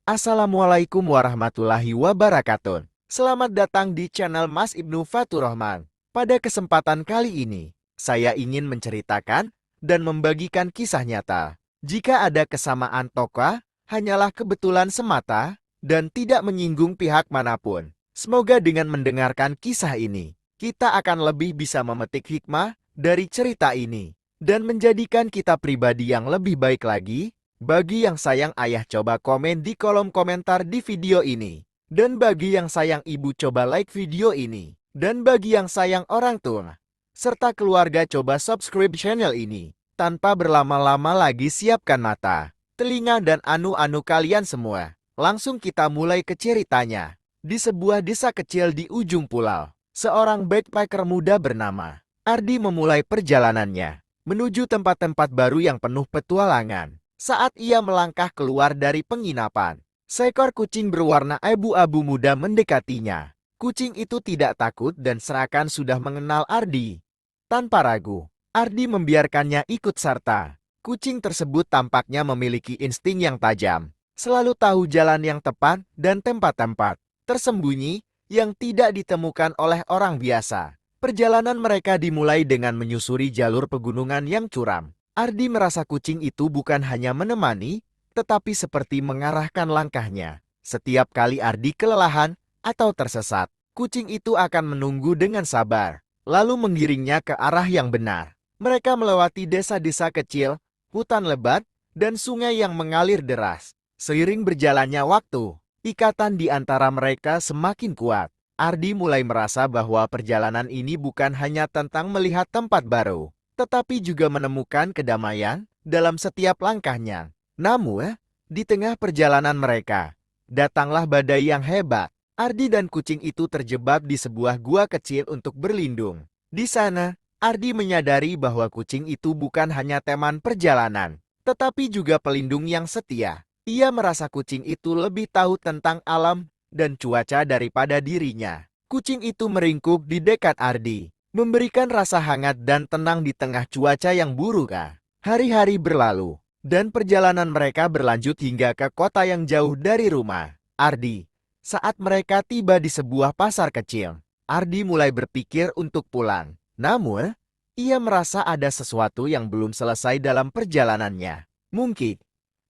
Assalamualaikum warahmatullahi wabarakatuh. Selamat datang di channel Mas Ibnu Faturrahman. Pada kesempatan kali ini, saya ingin menceritakan dan membagikan kisah nyata. Jika ada kesamaan tokoh, hanyalah kebetulan semata dan tidak menyinggung pihak manapun. Semoga dengan mendengarkan kisah ini, kita akan lebih bisa memetik hikmah dari cerita ini dan menjadikan kita pribadi yang lebih baik lagi. Bagi yang sayang ayah, coba komen di kolom komentar di video ini. Dan bagi yang sayang ibu, coba like video ini. Dan bagi yang sayang orang tua serta keluarga, coba subscribe channel ini. Tanpa berlama-lama lagi, siapkan mata, telinga, dan anu-anu kalian semua. Langsung kita mulai ke ceritanya. Di sebuah desa kecil di ujung pulau, seorang backpacker muda bernama Ardi memulai perjalanannya menuju tempat-tempat baru yang penuh petualangan. Saat ia melangkah keluar dari penginapan, seekor kucing berwarna abu-abu muda mendekatinya. Kucing itu tidak takut dan seakan sudah mengenal Ardi. Tanpa ragu, Ardi membiarkannya ikut serta. Kucing tersebut tampaknya memiliki insting yang tajam, selalu tahu jalan yang tepat dan tempat-tempat tersembunyi yang tidak ditemukan oleh orang biasa. Perjalanan mereka dimulai dengan menyusuri jalur pegunungan yang curam. Ardi merasa kucing itu bukan hanya menemani, tetapi seperti mengarahkan langkahnya. Setiap kali Ardi kelelahan atau tersesat, kucing itu akan menunggu dengan sabar, lalu menggiringnya ke arah yang benar. Mereka melewati desa-desa kecil, hutan lebat, dan sungai yang mengalir deras. Seiring berjalannya waktu, ikatan di antara mereka semakin kuat. Ardi mulai merasa bahwa perjalanan ini bukan hanya tentang melihat tempat baru, tetapi juga menemukan kedamaian dalam setiap langkahnya. Namun, di tengah perjalanan mereka, datanglah badai yang hebat. Ardi dan kucing itu terjebak di sebuah gua kecil untuk berlindung. Di sana, Ardi menyadari bahwa kucing itu bukan hanya teman perjalanan, tetapi juga pelindung yang setia. Ia merasa kucing itu lebih tahu tentang alam dan cuaca daripada dirinya. Kucing itu meringkuk di dekat Ardi, memberikan rasa hangat dan tenang di tengah cuaca yang buruk. Hari-hari berlalu, dan perjalanan mereka berlanjut hingga ke kota yang jauh dari rumah Ardi. Saat mereka tiba di sebuah pasar kecil, Ardi mulai berpikir untuk pulang. Namun, ia merasa ada sesuatu yang belum selesai dalam perjalanannya. Mungkin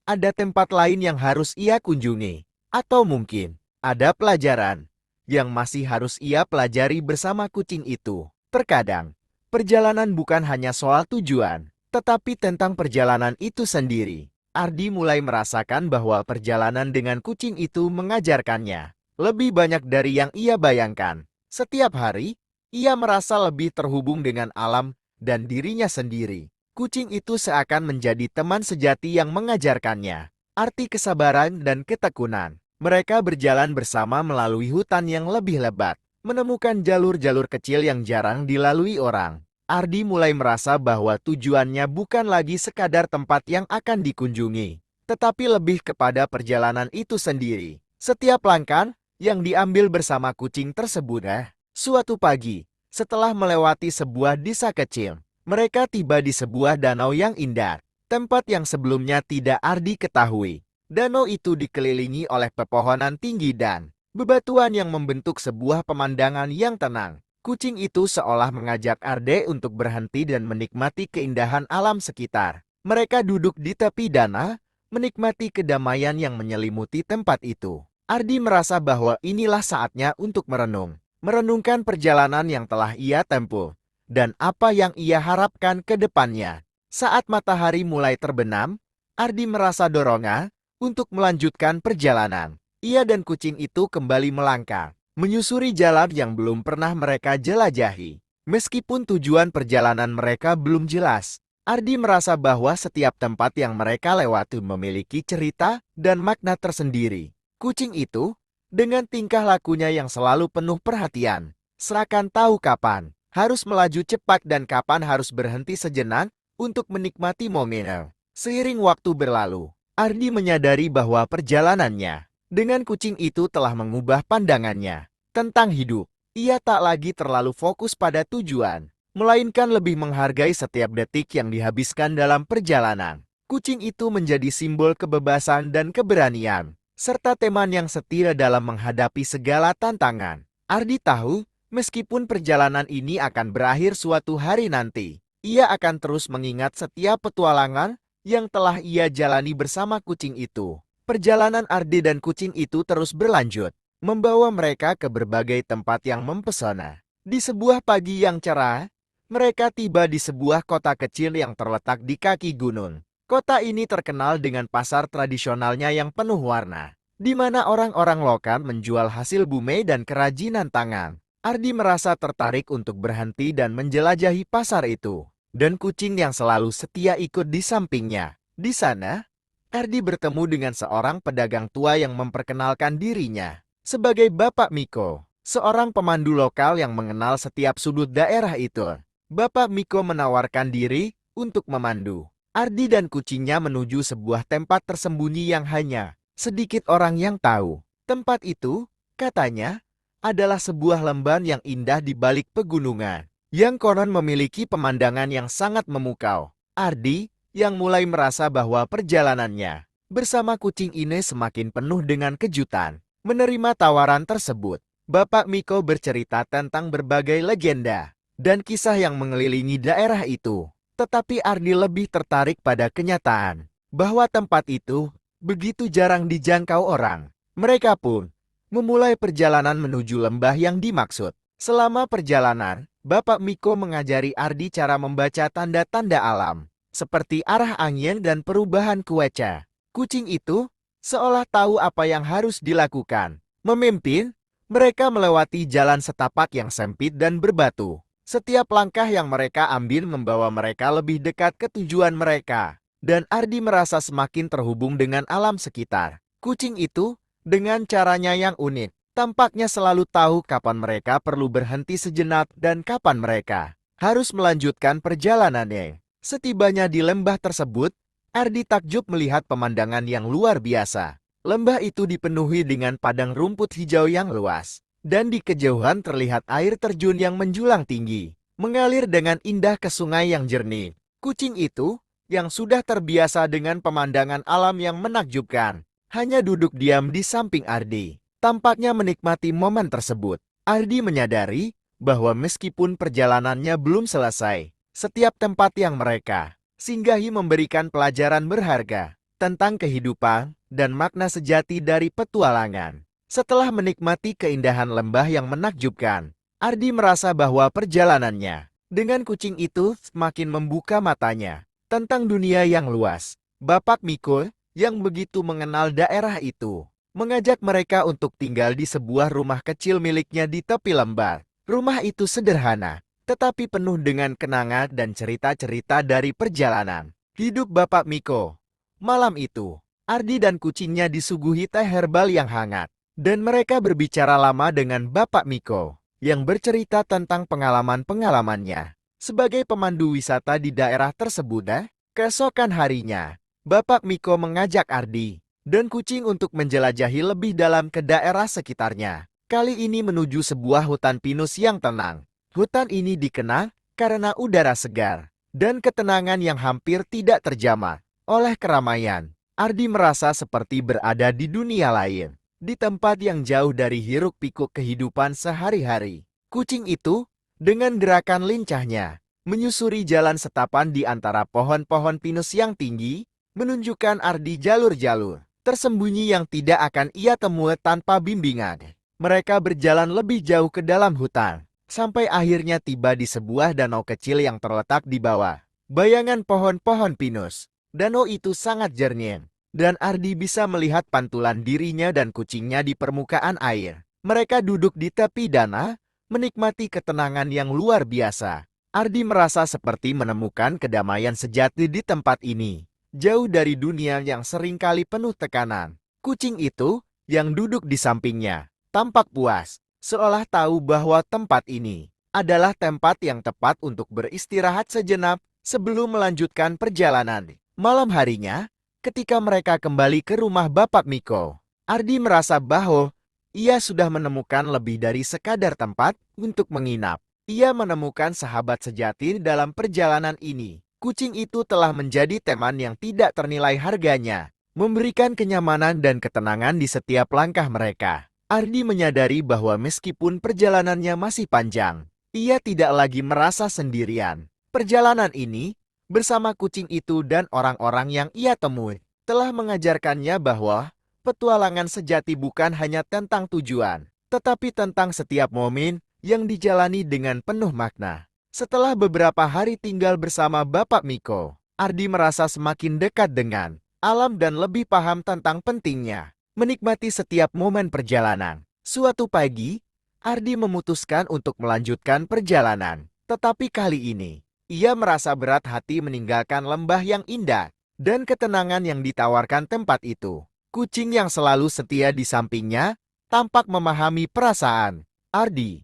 ada tempat lain yang harus ia kunjungi, atau mungkin ada pelajaran yang masih harus ia pelajari bersama kucing itu. Terkadang, perjalanan bukan hanya soal tujuan, tetapi tentang perjalanan itu sendiri. Ardi mulai merasakan bahwa perjalanan dengan kucing itu mengajarkannya lebih banyak dari yang ia bayangkan. Setiap hari, ia merasa lebih terhubung dengan alam dan dirinya sendiri. Kucing itu seakan menjadi teman sejati yang mengajarkannya arti kesabaran dan ketekunan. Mereka berjalan bersama melalui hutan yang lebih lebat, menemukan jalur-jalur kecil yang jarang dilalui orang. Ardi mulai merasa bahwa tujuannya bukan lagi sekadar tempat yang akan dikunjungi, tetapi lebih kepada perjalanan itu sendiri. Setiap langkah yang diambil bersama kucing tersebut. Suatu pagi, setelah melewati sebuah desa kecil, mereka tiba di sebuah danau yang indah, tempat yang sebelumnya tidak Ardi ketahui. Danau itu dikelilingi oleh pepohonan tinggi dan bebatuan yang membentuk sebuah pemandangan yang tenang. Kucing itu seolah mengajak Ardi untuk berhenti dan menikmati keindahan alam sekitar. Mereka duduk di tepi danau, menikmati kedamaian yang menyelimuti tempat itu. Ardi merasa bahwa inilah saatnya untuk merenung, merenungkan perjalanan yang telah ia tempuh dan apa yang ia harapkan ke depannya. Saat matahari mulai terbenam, Ardi merasa dorongan untuk melanjutkan perjalanan. Ia dan kucing itu kembali melangkah, menyusuri jalan yang belum pernah mereka jelajahi. Meskipun tujuan perjalanan mereka belum jelas, Ardi merasa bahwa setiap tempat yang mereka lewati memiliki cerita dan makna tersendiri. Kucing itu, dengan tingkah lakunya yang selalu penuh perhatian, seakan tahu kapan harus melaju cepat dan kapan harus berhenti sejenak untuk menikmati momen. Seiring waktu berlalu, Ardi menyadari bahwa perjalanannya dengan kucing itu telah mengubah pandangannya tentang hidup. Ia tak lagi terlalu fokus pada tujuan, melainkan lebih menghargai setiap detik yang dihabiskan dalam perjalanan. Kucing itu menjadi simbol kebebasan dan keberanian. serta teman yang setia dalam menghadapi segala tantangan. Ardi tahu, meskipun perjalanan ini akan berakhir suatu hari nanti, ia akan terus mengingat setiap petualangan yang telah ia jalani bersama kucing itu. Perjalanan Ardi dan kucing itu terus berlanjut, membawa mereka ke berbagai tempat yang mempesona. Di sebuah pagi yang cerah, mereka tiba di sebuah kota kecil yang terletak di kaki gunung. Kota ini terkenal dengan pasar tradisionalnya yang penuh warna, di mana orang-orang lokal menjual hasil bumi dan kerajinan tangan. Ardi merasa tertarik untuk berhenti dan menjelajahi pasar itu, dan kucing yang selalu setia ikut di sampingnya. Di sana, Ardi bertemu dengan seorang pedagang tua yang memperkenalkan dirinya sebagai Bapak Miko, seorang pemandu lokal yang mengenal setiap sudut daerah itu. Bapak Miko menawarkan diri untuk memandu Ardi dan kucingnya menuju sebuah tempat tersembunyi yang hanya sedikit orang yang tahu. Tempat itu, katanya, adalah sebuah lemban yang indah di balik pegunungan, yang konon memiliki pemandangan yang sangat memukau. Ardi, yang mulai merasa bahwa perjalanannya bersama kucing ini semakin penuh dengan kejutan, menerima tawaran tersebut. Bapak Miko bercerita tentang berbagai legenda dan kisah yang mengelilingi daerah itu. Tetapi Ardi lebih tertarik pada kenyataan bahwa tempat itu begitu jarang dijangkau orang. Mereka pun memulai perjalanan menuju lembah yang dimaksud. Selama perjalanan, Bapak Miko mengajari Ardi cara membaca tanda-tanda alam, seperti arah angin dan perubahan cuaca. Kucing itu seolah tahu apa yang harus dilakukan. Memimpin mereka melewati jalan setapak yang sempit dan berbatu. Setiap langkah yang mereka ambil membawa mereka lebih dekat ke tujuan mereka, dan Ardi merasa semakin terhubung dengan alam sekitar. Kucing itu, dengan caranya yang unik, tampaknya selalu tahu kapan mereka perlu berhenti sejenak dan kapan mereka harus melanjutkan perjalanannya. Setibanya di lembah tersebut, Ardi takjub melihat pemandangan yang luar biasa. Lembah itu dipenuhi dengan padang rumput hijau yang luas, dan di kejauhan terlihat air terjun yang menjulang tinggi, mengalir dengan indah ke sungai yang jernih. Kucing itu, yang sudah terbiasa dengan pemandangan alam yang menakjubkan, hanya duduk diam di samping Ardi, tampaknya menikmati momen tersebut. Ardi menyadari bahwa meskipun perjalanannya belum selesai, setiap tempat yang mereka singgahi memberikan pelajaran berharga tentang kehidupan dan makna sejati dari petualangan. Setelah menikmati keindahan lembah yang menakjubkan, Ardi merasa bahwa perjalanannya dengan kucing itu semakin membuka matanya tentang dunia yang luas. Bapak Miko, yang begitu mengenal daerah itu, mengajak mereka untuk tinggal di sebuah rumah kecil miliknya di tepi lembah. Rumah itu sederhana, tetapi penuh dengan kenangan dan cerita-cerita dari perjalanan hidup Bapak Miko. Malam itu, Ardi dan kucingnya disuguhi teh herbal yang hangat, dan mereka berbicara lama dengan Bapak Miko, yang bercerita tentang pengalaman-pengalamannya sebagai pemandu wisata di daerah tersebut. Keesokan harinya, Bapak Miko mengajak Ardi dan kucing untuk menjelajahi lebih dalam ke daerah sekitarnya. Kali ini menuju sebuah hutan pinus yang tenang. Hutan ini dikenal karena udara segar dan ketenangan yang hampir tidak terjamah oleh keramaian. Ardi merasa seperti berada di dunia lain, di tempat yang jauh dari hiruk-pikuk kehidupan sehari-hari. Kucing itu, dengan gerakan lincahnya, menyusuri jalan setapan di antara pohon-pohon pinus yang tinggi, menunjukkan Ardi jalur-jalur tersembunyi yang tidak akan ia temui tanpa bimbingan. Mereka berjalan lebih jauh ke dalam hutan, sampai akhirnya tiba di sebuah danau kecil yang terletak di bawah bayangan pohon-pohon pinus. Danau itu sangat jernih, dan Ardi bisa melihat pantulan dirinya dan kucingnya di permukaan air. Mereka duduk di tepi danau, menikmati ketenangan yang luar biasa. Ardi merasa seperti menemukan kedamaian sejati di tempat ini, jauh dari dunia yang seringkali penuh tekanan. Kucing itu, yang duduk di sampingnya, tampak puas, seolah tahu bahwa tempat ini adalah tempat yang tepat untuk beristirahat sejenak sebelum melanjutkan perjalanan. Malam harinya, ketika mereka kembali ke rumah Bapak Miko, Ardi merasa bahwa ia sudah menemukan lebih dari sekadar tempat untuk menginap. Ia menemukan sahabat sejati dalam perjalanan ini. Kucing itu telah menjadi teman yang tidak ternilai harganya, memberikan kenyamanan dan ketenangan di setiap langkah mereka. Ardi menyadari bahwa meskipun perjalanannya masih panjang, ia tidak lagi merasa sendirian. Perjalanan ini, bersama kucing itu dan orang-orang yang ia temui, telah mengajarkannya bahwa petualangan sejati bukan hanya tentang tujuan, tetapi tentang setiap momen yang dijalani dengan penuh makna. Setelah beberapa hari tinggal bersama Bapak Miko, Ardi merasa semakin dekat dengan alam dan lebih paham tentang pentingnya menikmati setiap momen perjalanan. Suatu pagi, Ardi memutuskan untuk melanjutkan perjalanan. Tetapi kali ini, ia merasa berat hati meninggalkan lembah yang indah dan ketenangan yang ditawarkan tempat itu. Kucing yang selalu setia di sampingnya tampak memahami perasaan Ardi.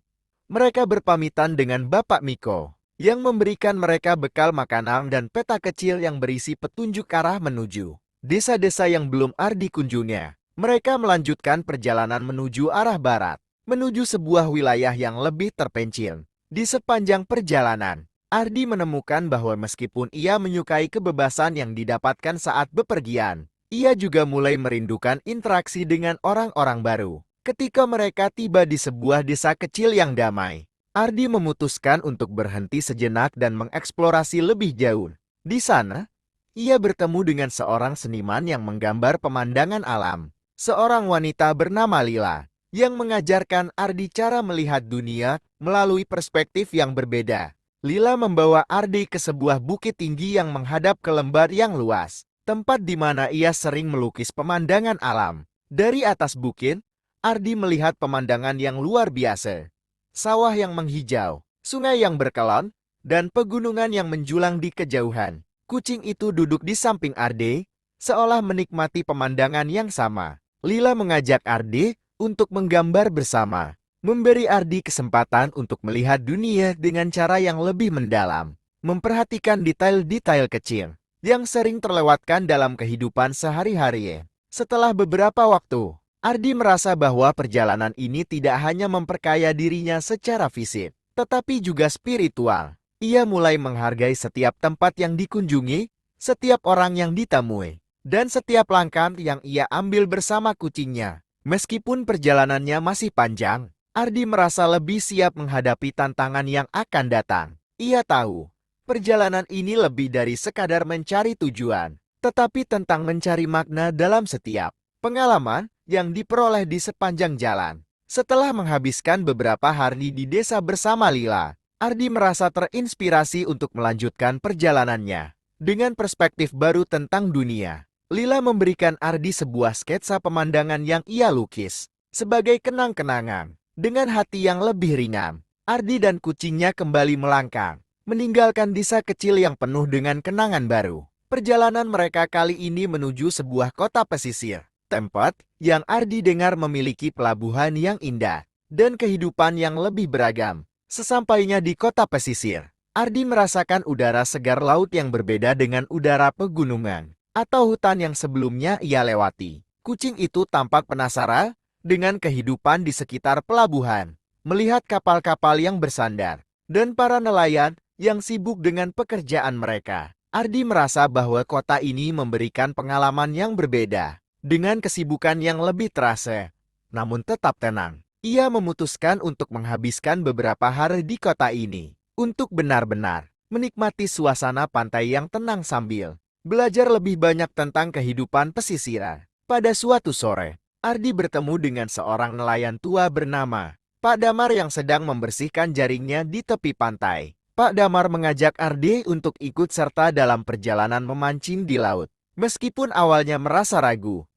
Mereka berpamitan dengan Bapak Miko yang memberikan mereka bekal makanan dan peta kecil yang berisi petunjuk arah menuju desa-desa yang belum Ardi kunjungi. Mereka melanjutkan perjalanan menuju arah barat, menuju sebuah wilayah yang lebih terpencil. Di sepanjang perjalanan, Ardi menemukan bahwa meskipun ia menyukai kebebasan yang didapatkan saat bepergian, ia juga mulai merindukan interaksi dengan orang-orang baru. Ketika mereka tiba di sebuah desa kecil yang damai, Ardi memutuskan untuk berhenti sejenak dan mengeksplorasi lebih jauh. Di sana, ia bertemu dengan seorang seniman yang menggambar pemandangan alam. Seorang wanita bernama Lila, yang mengajarkan Ardi cara melihat dunia melalui perspektif yang berbeda. Lila membawa Ardi ke sebuah bukit tinggi yang menghadap ke lembah yang luas, tempat di mana ia sering melukis pemandangan alam. Dari atas bukit, Ardi melihat pemandangan yang luar biasa. Sawah yang menghijau, sungai yang berkelon, dan pegunungan yang menjulang di kejauhan. Kucing itu duduk di samping Ardi, seolah menikmati pemandangan yang sama. Lila mengajak Ardi untuk menggambar bersama, memberi Ardi kesempatan untuk melihat dunia dengan cara yang lebih mendalam, memperhatikan detail-detail kecil yang sering terlewatkan dalam kehidupan sehari-hari. Setelah beberapa waktu, Ardi merasa bahwa perjalanan ini tidak hanya memperkaya dirinya secara fisik, tetapi juga spiritual. Ia mulai menghargai setiap tempat yang dikunjungi, setiap orang yang ditemui, dan setiap langkah yang ia ambil bersama kucingnya. Meskipun perjalanannya masih panjang, Ardi merasa lebih siap menghadapi tantangan yang akan datang. Ia tahu, perjalanan ini lebih dari sekadar mencari tujuan, tetapi tentang mencari makna dalam setiap pengalaman yang diperoleh di sepanjang jalan. Setelah menghabiskan beberapa hari di desa bersama Lila, Ardi merasa terinspirasi untuk melanjutkan perjalanannya. Dengan perspektif baru tentang dunia, Lila memberikan Ardi sebuah sketsa pemandangan yang ia lukis. Sebagai kenang-kenangan, dengan hati yang lebih ringan, Ardi dan kucingnya kembali melangkah, meninggalkan desa kecil yang penuh dengan kenangan baru. Perjalanan mereka kali ini menuju sebuah kota pesisir, tempat yang Ardi dengar memiliki pelabuhan yang indah dan kehidupan yang lebih beragam. Sesampainya di kota pesisir, Ardi merasakan udara segar laut yang berbeda dengan udara pegunungan atau hutan yang sebelumnya ia lewati. Kucing itu tampak penasaran dengan kehidupan di sekitar pelabuhan, melihat kapal-kapal yang bersandar, dan para nelayan yang sibuk dengan pekerjaan mereka. Ardi merasa bahwa kota ini memberikan pengalaman yang berbeda, dengan kesibukan yang lebih terasa, namun tetap tenang. Ia memutuskan untuk menghabiskan beberapa hari di kota ini, untuk benar-benar menikmati suasana pantai yang tenang sambil belajar lebih banyak tentang kehidupan pesisir. Pada suatu sore, Ardi bertemu dengan seorang nelayan tua bernama Pak Damar yang sedang membersihkan jaringnya di tepi pantai. Pak Damar mengajak Ardi untuk ikut serta dalam perjalanan memancing di laut. Meskipun awalnya merasa ragu,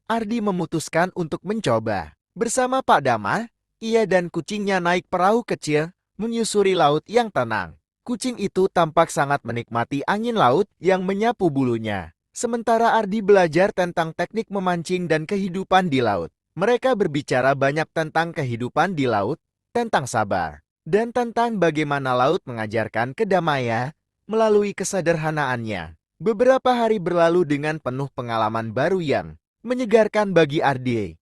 Ardi memutuskan untuk mencoba. Bersama Pak Damar, ia dan kucingnya naik perahu kecil menyusuri laut yang tenang. Kucing itu tampak sangat menikmati angin laut yang menyapu bulunya. Sementara Ardi belajar tentang teknik memancing dan kehidupan di laut. Mereka berbicara banyak tentang kehidupan di laut, tentang sabar, dan tentang bagaimana laut mengajarkan kedamaian melalui kesederhanaannya. Beberapa hari berlalu dengan penuh pengalaman baru yang menyegarkan bagi Ardi.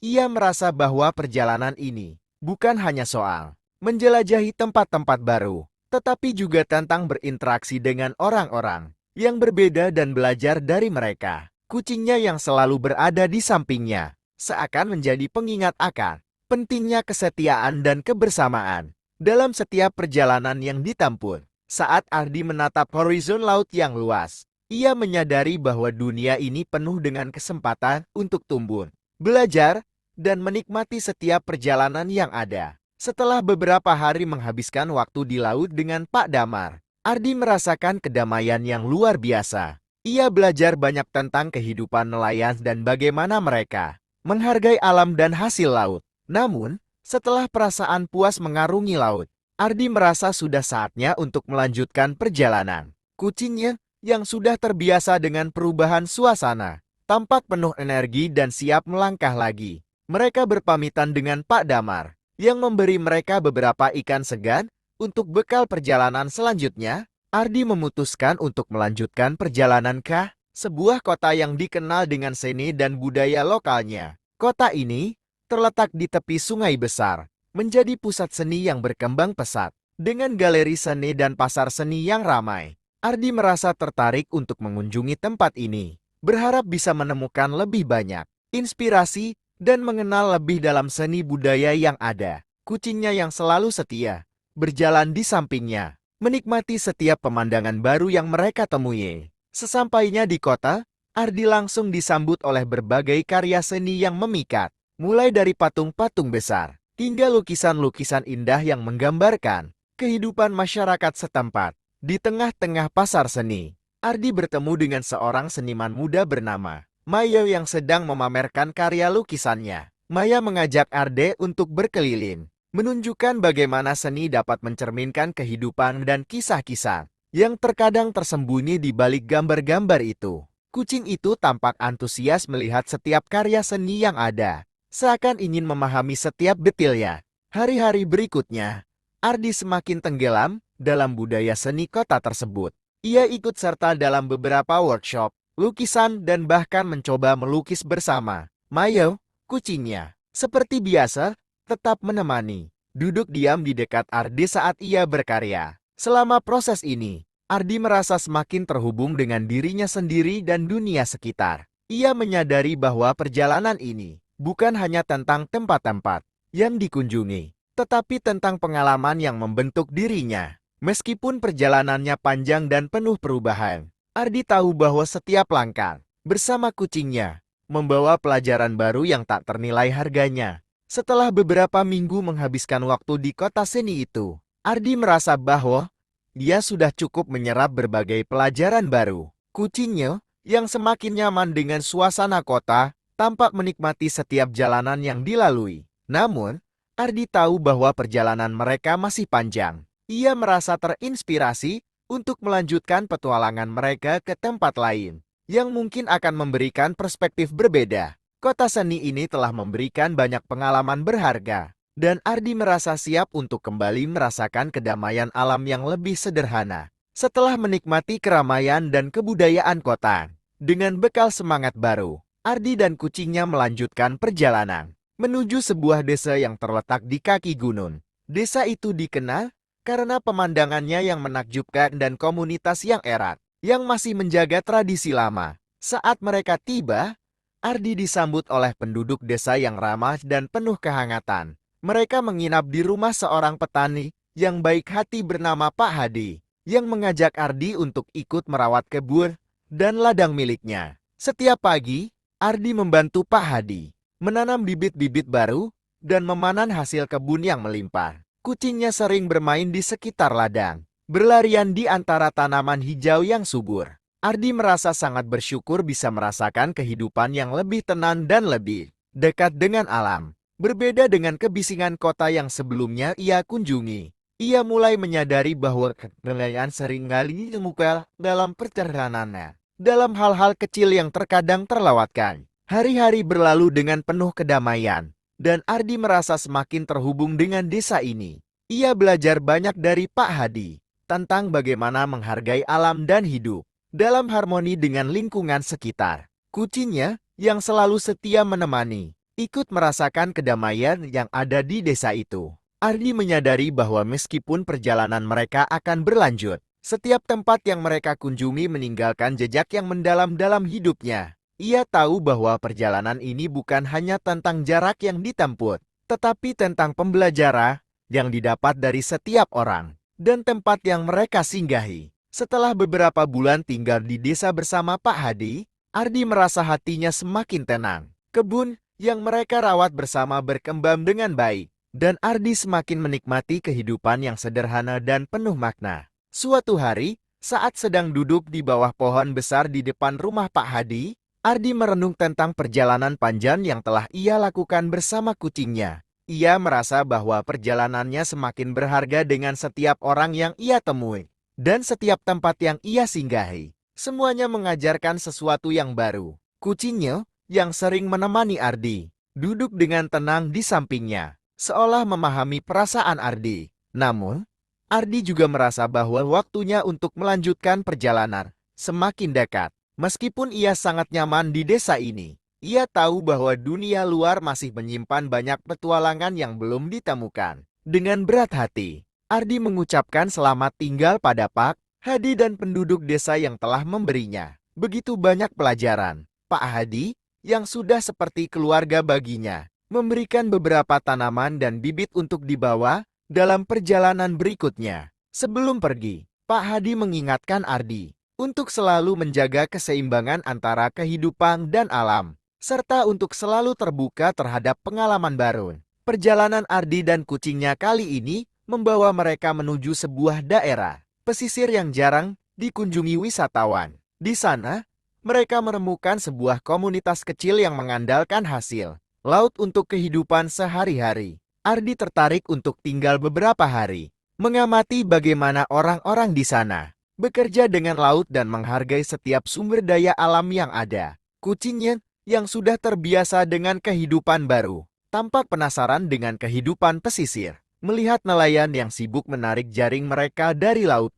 Ia merasa bahwa perjalanan ini bukan hanya soal menjelajahi tempat-tempat baru, tetapi juga tentang berinteraksi dengan orang-orang yang berbeda dan belajar dari mereka. Kucingnya yang selalu berada di sampingnya seakan menjadi pengingat akan pentingnya kesetiaan dan kebersamaan dalam setiap perjalanan yang ditempuh. Saat Ardi menatap horizon laut yang luas, ia menyadari bahwa dunia ini penuh dengan kesempatan untuk tumbuh, belajar, dan menikmati setiap perjalanan yang ada. Setelah beberapa hari menghabiskan waktu di laut dengan Pak Damar, Ardi merasakan kedamaian yang luar biasa. Ia belajar banyak tentang kehidupan nelayan dan bagaimana mereka menghargai alam dan hasil laut. Namun, setelah perasaan puas mengarungi laut, Ardi merasa sudah saatnya untuk melanjutkan perjalanan. Kucingnya yang sudah terbiasa dengan perubahan suasana tampak penuh energi dan siap melangkah lagi. Mereka berpamitan dengan Pak Damar yang memberi mereka beberapa ikan segan untuk bekal perjalanan selanjutnya. Ardi memutuskan untuk melanjutkan perjalanan ke sebuah kota yang dikenal dengan seni dan budaya lokalnya. Kota ini terletak di tepi sungai besar, menjadi pusat seni yang berkembang pesat. Dengan galeri seni dan pasar seni yang ramai, Ardi merasa tertarik untuk mengunjungi tempat ini, berharap bisa menemukan lebih banyak inspirasi dan mengenal lebih dalam seni budaya yang ada. Kucingnya yang selalu setia berjalan di sampingnya, menikmati setiap pemandangan baru yang mereka temui. Sesampainya di kota, Ardi langsung disambut oleh berbagai karya seni yang memikat, mulai dari patung-patung besar hingga lukisan-lukisan indah yang menggambarkan kehidupan masyarakat setempat. Di tengah-tengah pasar seni, Ardi bertemu dengan seorang seniman muda bernama Maya yang sedang memamerkan karya lukisannya. Maya mengajak Ardi untuk berkeliling, menunjukkan bagaimana seni dapat mencerminkan kehidupan dan kisah-kisah yang terkadang tersembunyi di balik gambar-gambar itu. Kucing itu tampak antusias melihat setiap karya seni yang ada, seakan ingin memahami setiap detailnya. Hari-hari berikutnya, Ardi semakin tenggelam dalam budaya seni kota tersebut. Ia ikut serta dalam beberapa workshop lukisan dan bahkan mencoba melukis bersama Mayo, kucingnya. Seperti biasa, tetap menemani, duduk diam di dekat Ardi saat ia berkarya. Selama proses ini, Ardi merasa semakin terhubung dengan dirinya sendiri dan dunia sekitar. Ia menyadari bahwa perjalanan ini bukan hanya tentang tempat-tempat yang dikunjungi, tetapi tentang pengalaman yang membentuk dirinya. Meskipun perjalanannya panjang dan penuh perubahan, Ardi tahu bahwa setiap langkah bersama kucingnya membawa pelajaran baru yang tak ternilai harganya. Setelah beberapa minggu menghabiskan waktu di kota seni itu, Ardi merasa bahwa dia sudah cukup menyerap berbagai pelajaran baru. Kucingnya yang semakin nyaman dengan suasana kota tampak menikmati setiap jalanan yang dilalui. Namun, Ardi tahu bahwa perjalanan mereka masih panjang. Ia merasa terinspirasi untuk melanjutkan petualangan mereka ke tempat lain yang mungkin akan memberikan perspektif berbeda. Kota seni ini telah memberikan banyak pengalaman berharga, dan Ardi merasa siap untuk kembali merasakan kedamaian alam yang lebih sederhana. Setelah menikmati keramaian dan kebudayaan kota, dengan bekal semangat baru, Ardi dan kucingnya melanjutkan perjalanan menuju sebuah desa yang terletak di kaki gunung. Desa itu dikenal karena pemandangannya yang menakjubkan dan komunitas yang erat, yang masih menjaga tradisi lama. Saat mereka tiba, Ardi disambut oleh penduduk desa yang ramah dan penuh kehangatan. Mereka menginap di rumah seorang petani yang baik hati bernama Pak Hadi, yang mengajak Ardi untuk ikut merawat kebun dan ladang miliknya. Setiap pagi, Ardi membantu Pak Hadi menanam bibit-bibit baru dan memanen hasil kebun yang melimpah. Kucingnya sering bermain di sekitar ladang, berlarian di antara tanaman hijau yang subur. Ardi merasa sangat bersyukur bisa merasakan kehidupan yang lebih tenang dan lebih dekat dengan alam. Berbeda dengan kebisingan kota yang sebelumnya ia kunjungi, ia mulai menyadari bahwa ketenangan seringkali ditemukan dalam perjalanannya, dalam hal-hal kecil yang terkadang terlewatkan. Hari-hari berlalu dengan penuh kedamaian, dan Ardi merasa semakin terhubung dengan desa ini. Ia belajar banyak dari Pak Hadi tentang bagaimana menghargai alam dan hidup dalam harmoni dengan lingkungan sekitar. Kucingnya yang selalu setia menemani ikut merasakan kedamaian yang ada di desa itu. Ardi menyadari bahwa meskipun perjalanan mereka akan berlanjut, setiap tempat yang mereka kunjungi meninggalkan jejak yang mendalam dalam hidupnya. Ia tahu bahwa perjalanan ini bukan hanya tentang jarak yang ditempuh, tetapi tentang pembelajaran yang didapat dari setiap orang dan tempat yang mereka singgahi. Setelah beberapa bulan tinggal di desa bersama Pak Hadi, Ardi merasa hatinya semakin tenang. Kebun yang mereka rawat bersama berkembang dengan baik, dan Ardi semakin menikmati kehidupan yang sederhana dan penuh makna. Suatu hari, saat sedang duduk di bawah pohon besar di depan rumah Pak Hadi, Ardi merenung tentang perjalanan panjang yang telah ia lakukan bersama kucingnya. Ia merasa bahwa perjalanannya semakin berharga dengan setiap orang yang ia temui dan setiap tempat yang ia singgahi. Semuanya mengajarkan sesuatu yang baru. Kucingnya, yang sering menemani Ardi, duduk dengan tenang di sampingnya, seolah memahami perasaan Ardi. Namun, Ardi juga merasa bahwa waktunya untuk melanjutkan perjalanan semakin dekat. Meskipun ia sangat nyaman di desa ini, ia tahu bahwa dunia luar masih menyimpan banyak petualangan yang belum ditemukan. Dengan berat hati, Ardi mengucapkan selamat tinggal pada Pak Hadi dan penduduk desa yang telah memberinya begitu banyak pelajaran. Pak Hadi, yang sudah seperti keluarga baginya, memberikan beberapa tanaman dan bibit untuk dibawa dalam perjalanan berikutnya. Sebelum pergi, Pak Hadi mengingatkan Ardi untuk selalu menjaga keseimbangan antara kehidupan dan alam, serta untuk selalu terbuka terhadap pengalaman baru. Perjalanan Ardi dan kucingnya kali ini membawa mereka menuju sebuah daerah pesisir yang jarang dikunjungi wisatawan. Di sana, mereka menemukan sebuah komunitas kecil yang mengandalkan hasil laut untuk kehidupan sehari-hari. Ardi tertarik untuk tinggal beberapa hari, mengamati bagaimana orang-orang di sana bekerja dengan laut dan menghargai setiap sumber daya alam yang ada. Kucingnya, yang sudah terbiasa dengan kehidupan baru, tampak penasaran dengan kehidupan pesisir. Melihat nelayan yang sibuk menarik jaring mereka dari laut.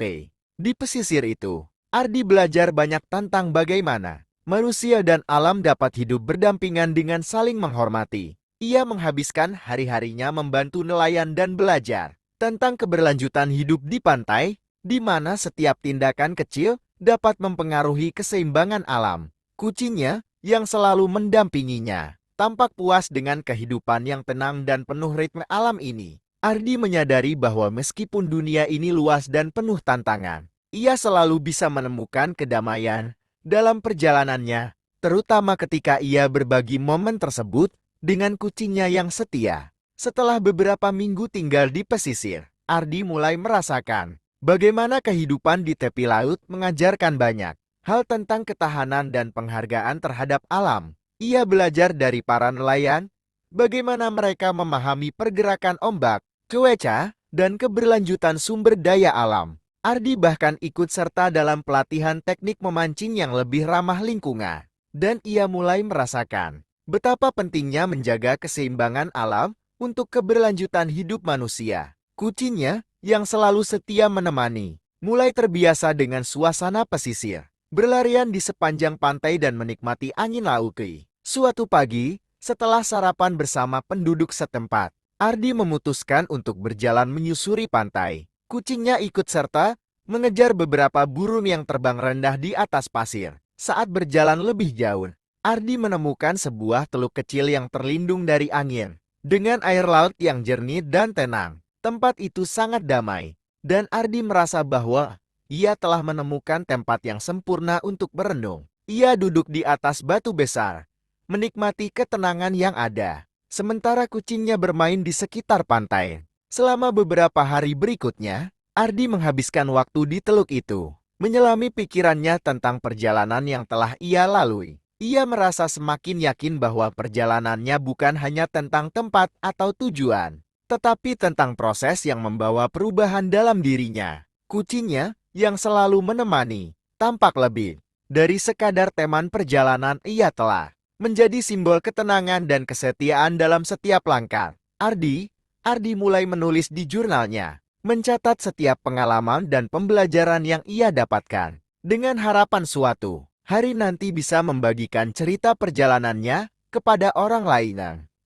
Di pesisir itu, Ardi belajar banyak tentang bagaimana manusia dan alam dapat hidup berdampingan dengan saling menghormati. Ia menghabiskan hari-harinya membantu nelayan dan belajar tentang keberlanjutan hidup di pantai, di mana setiap tindakan kecil dapat mempengaruhi keseimbangan alam. Kucingnya, yang selalu mendampinginya, tampak puas dengan kehidupan yang tenang dan penuh ritme alam ini. Ardi menyadari bahwa meskipun dunia ini luas dan penuh tantangan, ia selalu bisa menemukan kedamaian dalam perjalanannya, terutama ketika ia berbagi momen tersebut dengan kucingnya yang setia. Setelah beberapa minggu tinggal di pesisir, Ardi mulai merasakan bagaimana kehidupan di tepi laut mengajarkan banyak hal tentang ketahanan dan penghargaan terhadap alam. Ia belajar dari para nelayan, bagaimana mereka memahami pergerakan ombak, cuaca, dan keberlanjutan sumber daya alam. Ardi bahkan ikut serta dalam pelatihan teknik memancing yang lebih ramah lingkungan. Dan ia mulai merasakan betapa pentingnya menjaga keseimbangan alam untuk keberlanjutan hidup manusia. Kucingnya, yang selalu setia menemani, mulai terbiasa dengan suasana pesisir, berlarian di sepanjang pantai dan menikmati angin laut. Suatu pagi, setelah sarapan bersama penduduk setempat, Ardi memutuskan untuk berjalan menyusuri pantai. Kucingnya ikut serta, mengejar beberapa burung yang terbang rendah di atas pasir. Saat berjalan lebih jauh, Ardi menemukan sebuah teluk kecil yang terlindung dari angin, dengan air laut yang jernih dan tenang. Tempat itu sangat damai, dan Ardi merasa bahwa ia telah menemukan tempat yang sempurna untuk berenung. Ia duduk di atas batu besar, menikmati ketenangan yang ada, sementara kucingnya bermain di sekitar pantai. Selama beberapa hari berikutnya, Ardi menghabiskan waktu di teluk itu, menyelami pikirannya tentang perjalanan yang telah ia lalui. Ia merasa semakin yakin bahwa perjalanannya bukan hanya tentang tempat atau tujuan, tetapi tentang proses yang membawa perubahan dalam dirinya. Kucingnya, yang selalu menemani, tampak lebih dari sekadar teman perjalanan. Ia telah menjadi simbol ketenangan dan kesetiaan dalam setiap langkah. Ardi mulai menulis di jurnalnya, mencatat setiap pengalaman dan pembelajaran yang ia dapatkan, dengan harapan suatu hari nanti bisa membagikan cerita perjalanannya kepada orang lain.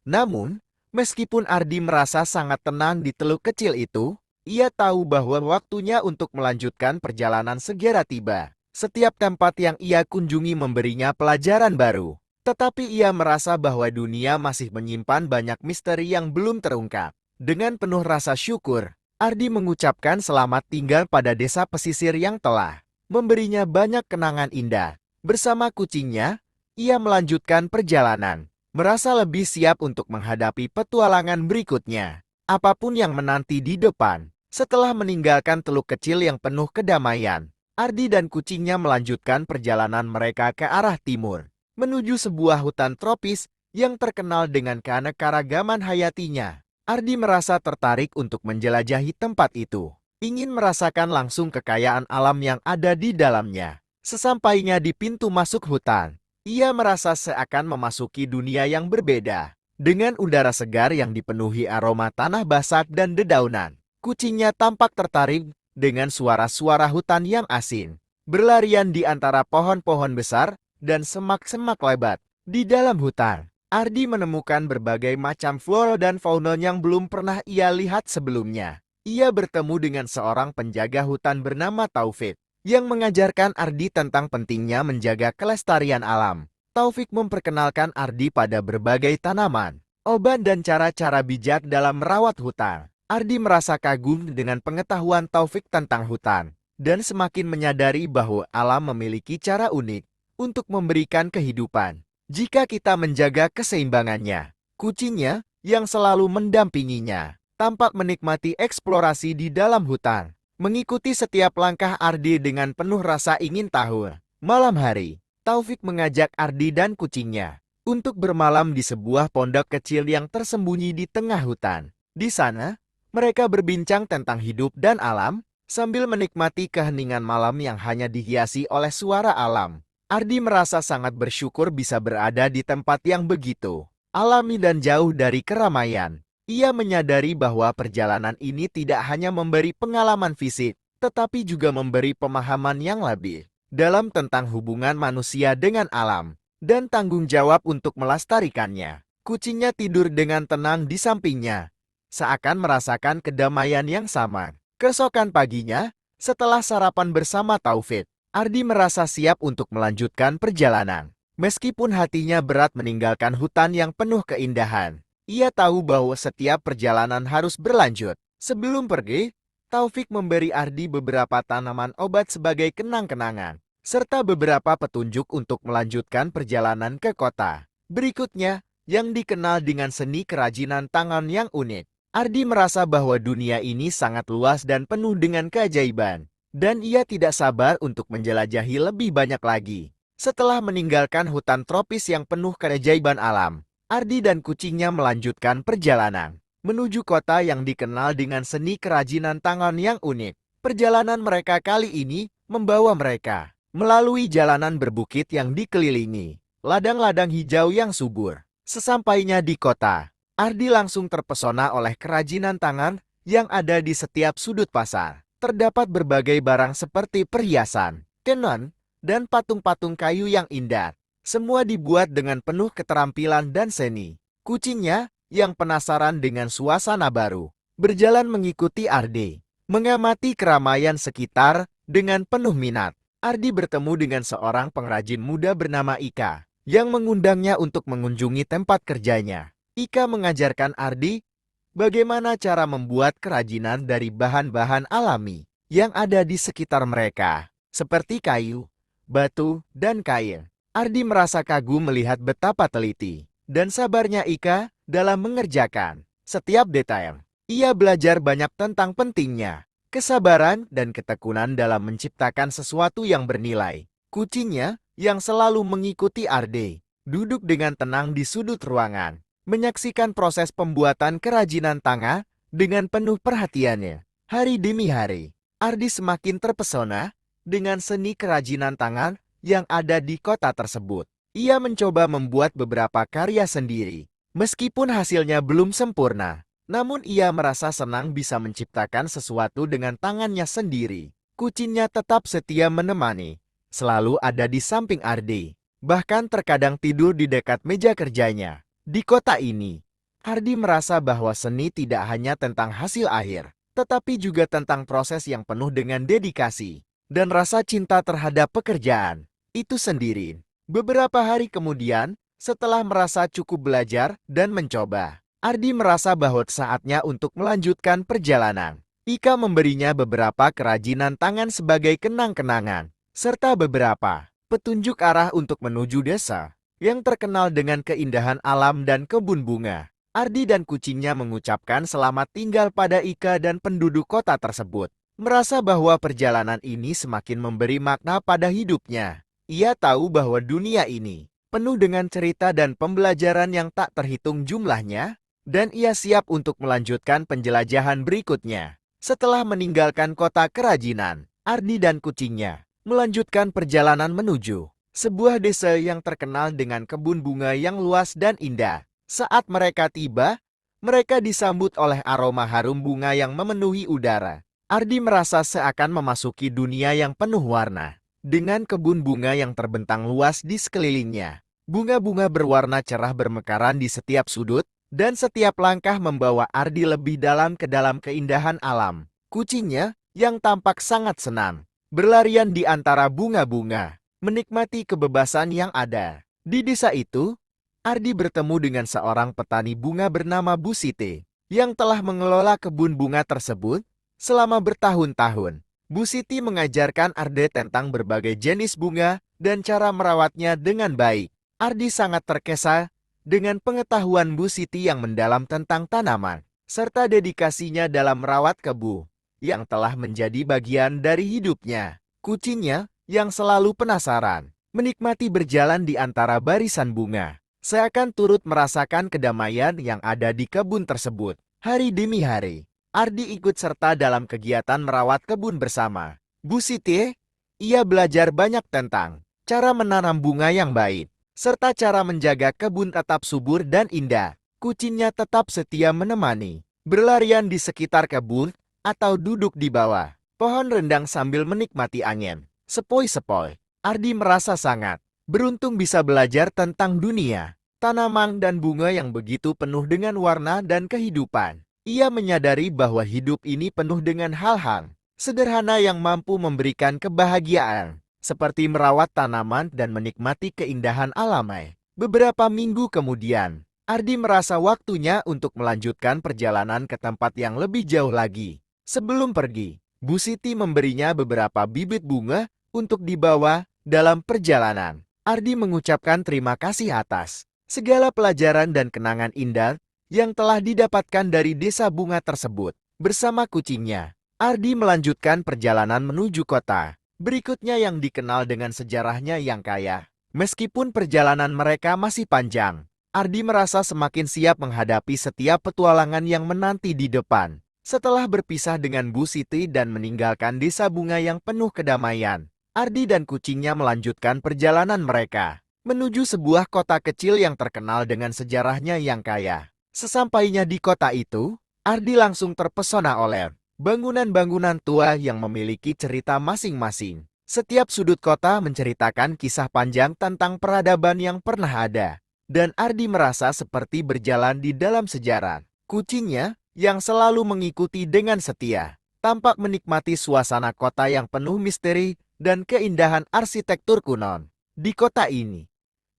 Namun, meskipun Ardi merasa sangat tenang di teluk kecil itu, ia tahu bahwa waktunya untuk melanjutkan perjalanan segera tiba. Setiap tempat yang ia kunjungi memberinya pelajaran baru. Tetapi ia merasa bahwa dunia masih menyimpan banyak misteri yang belum terungkap. Dengan penuh rasa syukur, Ardi mengucapkan selamat tinggal pada desa pesisir yang telah memberinya banyak kenangan indah. Bersama kucingnya, ia melanjutkan perjalanan, merasa lebih siap untuk menghadapi petualangan berikutnya. Apapun yang menanti di depan, setelah meninggalkan teluk kecil yang penuh kedamaian, Ardi dan kucingnya melanjutkan perjalanan mereka ke arah timur, menuju sebuah hutan tropis yang terkenal dengan keanekaragaman hayatinya. Ardi merasa tertarik untuk menjelajahi tempat itu, ingin merasakan langsung kekayaan alam yang ada di dalamnya. Sesampainya di pintu masuk hutan, ia merasa seakan memasuki dunia yang berbeda, dengan udara segar yang dipenuhi aroma tanah basah dan dedaunan. Kucingnya tampak tertarik dengan suara-suara hutan yang asin, berlarian di antara pohon-pohon besar dan semak-semak lebat. Di dalam hutan, Ardi menemukan berbagai macam flora dan fauna yang belum pernah ia lihat sebelumnya. Ia bertemu dengan seorang penjaga hutan bernama Taufik, yang mengajarkan Ardi tentang pentingnya menjaga kelestarian alam. Taufik memperkenalkan Ardi pada berbagai tanaman, obat dan cara-cara bijak dalam merawat hutan. Ardi merasa kagum dengan pengetahuan Taufik tentang hutan, dan semakin menyadari bahwa alam memiliki cara unik untuk memberikan kehidupan jika kita menjaga keseimbangannya. Kucingnya, yang selalu mendampinginya, tampak menikmati eksplorasi di dalam hutan, mengikuti setiap langkah Ardi dengan penuh rasa ingin tahu. Malam hari, Taufik mengajak Ardi dan kucingnya untuk bermalam di sebuah pondok kecil yang tersembunyi di tengah hutan. Di sana, mereka berbincang tentang hidup dan alam, sambil menikmati keheningan malam yang hanya dihiasi oleh suara alam. Ardi merasa sangat bersyukur bisa berada di tempat yang begitu alami dan jauh dari keramaian. Ia menyadari bahwa perjalanan ini tidak hanya memberi pengalaman fisik, tetapi juga memberi pemahaman yang lebih dalam tentang hubungan manusia dengan alam dan tanggung jawab untuk melestarikannya. Kucingnya tidur dengan tenang di sampingnya, seakan merasakan kedamaian yang sama. Keesokan paginya, setelah sarapan bersama Taufik, Ardi merasa siap untuk melanjutkan perjalanan. Meskipun hatinya berat meninggalkan hutan yang penuh keindahan, ia tahu bahwa setiap perjalanan harus berlanjut. Sebelum pergi, Taufik memberi Ardi beberapa tanaman obat sebagai kenang-kenangan, serta beberapa petunjuk untuk melanjutkan perjalanan ke kota berikutnya, yang dikenal dengan seni kerajinan tangan yang unik. Ardi merasa bahwa dunia ini sangat luas dan penuh dengan keajaiban, dan ia tidak sabar untuk menjelajahi lebih banyak lagi. Setelah meninggalkan hutan tropis yang penuh keajaiban alam, Ardi dan kucingnya melanjutkan perjalanan menuju kota yang dikenal dengan seni kerajinan tangan yang unik. Perjalanan mereka kali ini membawa mereka melalui jalanan berbukit yang dikelilingi ladang-ladang hijau yang subur. Sesampainya di kota, Ardi langsung terpesona oleh kerajinan tangan yang ada di setiap sudut pasar. Terdapat berbagai barang seperti perhiasan, tenon, dan patung-patung kayu yang indah. Semua dibuat dengan penuh keterampilan dan seni. Kucingnya, yang penasaran dengan suasana baru, berjalan mengikuti Ardi, mengamati keramaian sekitar dengan penuh minat. Ardi bertemu dengan seorang pengrajin muda bernama Ika, yang mengundangnya untuk mengunjungi tempat kerjanya. Ika mengajarkan Ardi bagaimana cara membuat kerajinan dari bahan-bahan alami yang ada di sekitar mereka, seperti kayu, batu, dan kain. Ardi merasa kagum melihat betapa teliti dan sabarnya Ika dalam mengerjakan setiap detail. Ia belajar banyak tentang pentingnya kesabaran dan ketekunan dalam menciptakan sesuatu yang bernilai. Kucingnya, yang selalu mengikuti Ardi, duduk dengan tenang di sudut ruangan, menyaksikan proses pembuatan kerajinan tangan dengan penuh perhatiannya. Hari demi hari, Ardi semakin terpesona dengan seni kerajinan tangan yang ada di kota tersebut. Ia mencoba membuat beberapa karya sendiri. Meskipun hasilnya belum sempurna, namun ia merasa senang bisa menciptakan sesuatu dengan tangannya sendiri. Kucingnya tetap setia menemani, selalu ada di samping Ardi, bahkan terkadang tidur di dekat meja kerjanya. Di kota ini, Ardi merasa bahwa seni tidak hanya tentang hasil akhir, tetapi juga tentang proses yang penuh dengan dedikasi. dan rasa cinta terhadap pekerjaan itu sendiri. Beberapa hari kemudian, setelah merasa cukup belajar dan mencoba, Ardi merasa bahwa saatnya untuk melanjutkan perjalanan. Ika memberinya beberapa kerajinan tangan sebagai kenang-kenangan, serta beberapa petunjuk arah untuk menuju desa yang terkenal dengan keindahan alam dan kebun bunga. Ardi dan kucingnya mengucapkan selamat tinggal pada Ika dan penduduk kota tersebut. Merasa bahwa perjalanan ini semakin memberi makna pada hidupnya. Ia tahu bahwa dunia ini penuh dengan cerita dan pembelajaran yang tak terhitung jumlahnya, dan ia siap untuk melanjutkan penjelajahan berikutnya. Setelah meninggalkan kota kerajinan, Ardi dan kucingnya melanjutkan perjalanan menuju sebuah desa yang terkenal dengan kebun bunga yang luas dan indah. Saat mereka tiba, mereka disambut oleh aroma harum bunga yang memenuhi udara. Ardi merasa seakan memasuki dunia yang penuh warna, dengan kebun bunga yang terbentang luas di sekelilingnya. Bunga-bunga berwarna cerah bermekaran di setiap sudut, dan setiap langkah membawa Ardi lebih dalam ke dalam keindahan alam. Kucingnya, yang tampak sangat senang, berlarian di antara bunga-bunga, menikmati kebebasan yang ada. Di desa itu, Ardi bertemu dengan seorang petani bunga bernama Bu Siti, yang telah mengelola kebun bunga tersebut selama bertahun-tahun. Bu Siti mengajarkan Ardi tentang berbagai jenis bunga dan cara merawatnya dengan baik. Ardi sangat terkesan dengan pengetahuan Bu Siti yang mendalam tentang tanaman, serta dedikasinya dalam merawat kebun yang telah menjadi bagian dari hidupnya. Kucingnya, yang selalu penasaran, menikmati berjalan di antara barisan bunga, seakan turut merasakan kedamaian yang ada di kebun tersebut. Hari demi hari, Ardi ikut serta dalam kegiatan merawat kebun bersama Bu Siti. Ia belajar banyak tentang cara menanam bunga yang baik, serta cara menjaga kebun tetap subur dan indah. Kucingnya tetap setia menemani, berlarian di sekitar kebun, atau duduk di bawah pohon rendang sambil menikmati angin sepoi-sepoi. Ardi merasa sangat beruntung bisa belajar tentang dunia tanaman dan bunga yang begitu penuh dengan warna dan kehidupan. Ia menyadari bahwa hidup ini penuh dengan hal-hal sederhana yang mampu memberikan kebahagiaan, seperti merawat tanaman dan menikmati keindahan alamnya. Beberapa minggu kemudian, Ardi merasa waktunya untuk melanjutkan perjalanan ke tempat yang lebih jauh lagi. Sebelum pergi, Bu Siti memberinya beberapa bibit bunga untuk dibawa dalam perjalanan. Ardi mengucapkan terima kasih atas segala pelajaran dan kenangan indah yang telah didapatkan dari desa bunga tersebut. Bersama kucingnya, Ardi melanjutkan perjalanan menuju kota berikutnya yang dikenal dengan sejarahnya yang kaya. Meskipun perjalanan mereka masih panjang, Ardi merasa semakin siap menghadapi setiap petualangan yang menanti di depan. Setelah berpisah dengan Bu Siti dan meninggalkan desa bunga yang penuh kedamaian, Ardi dan kucingnya melanjutkan perjalanan mereka menuju sebuah kota kecil yang terkenal dengan sejarahnya yang kaya. Sesampainya di kota itu, Ardi langsung terpesona oleh bangunan-bangunan tua yang memiliki cerita masing-masing. Setiap sudut kota menceritakan kisah panjang tentang peradaban yang pernah ada, dan Ardi merasa seperti berjalan di dalam sejarah. Kucingnya, yang selalu mengikuti dengan setia, tampak menikmati suasana kota yang penuh misteri dan keindahan arsitektur kuno. Di kota ini,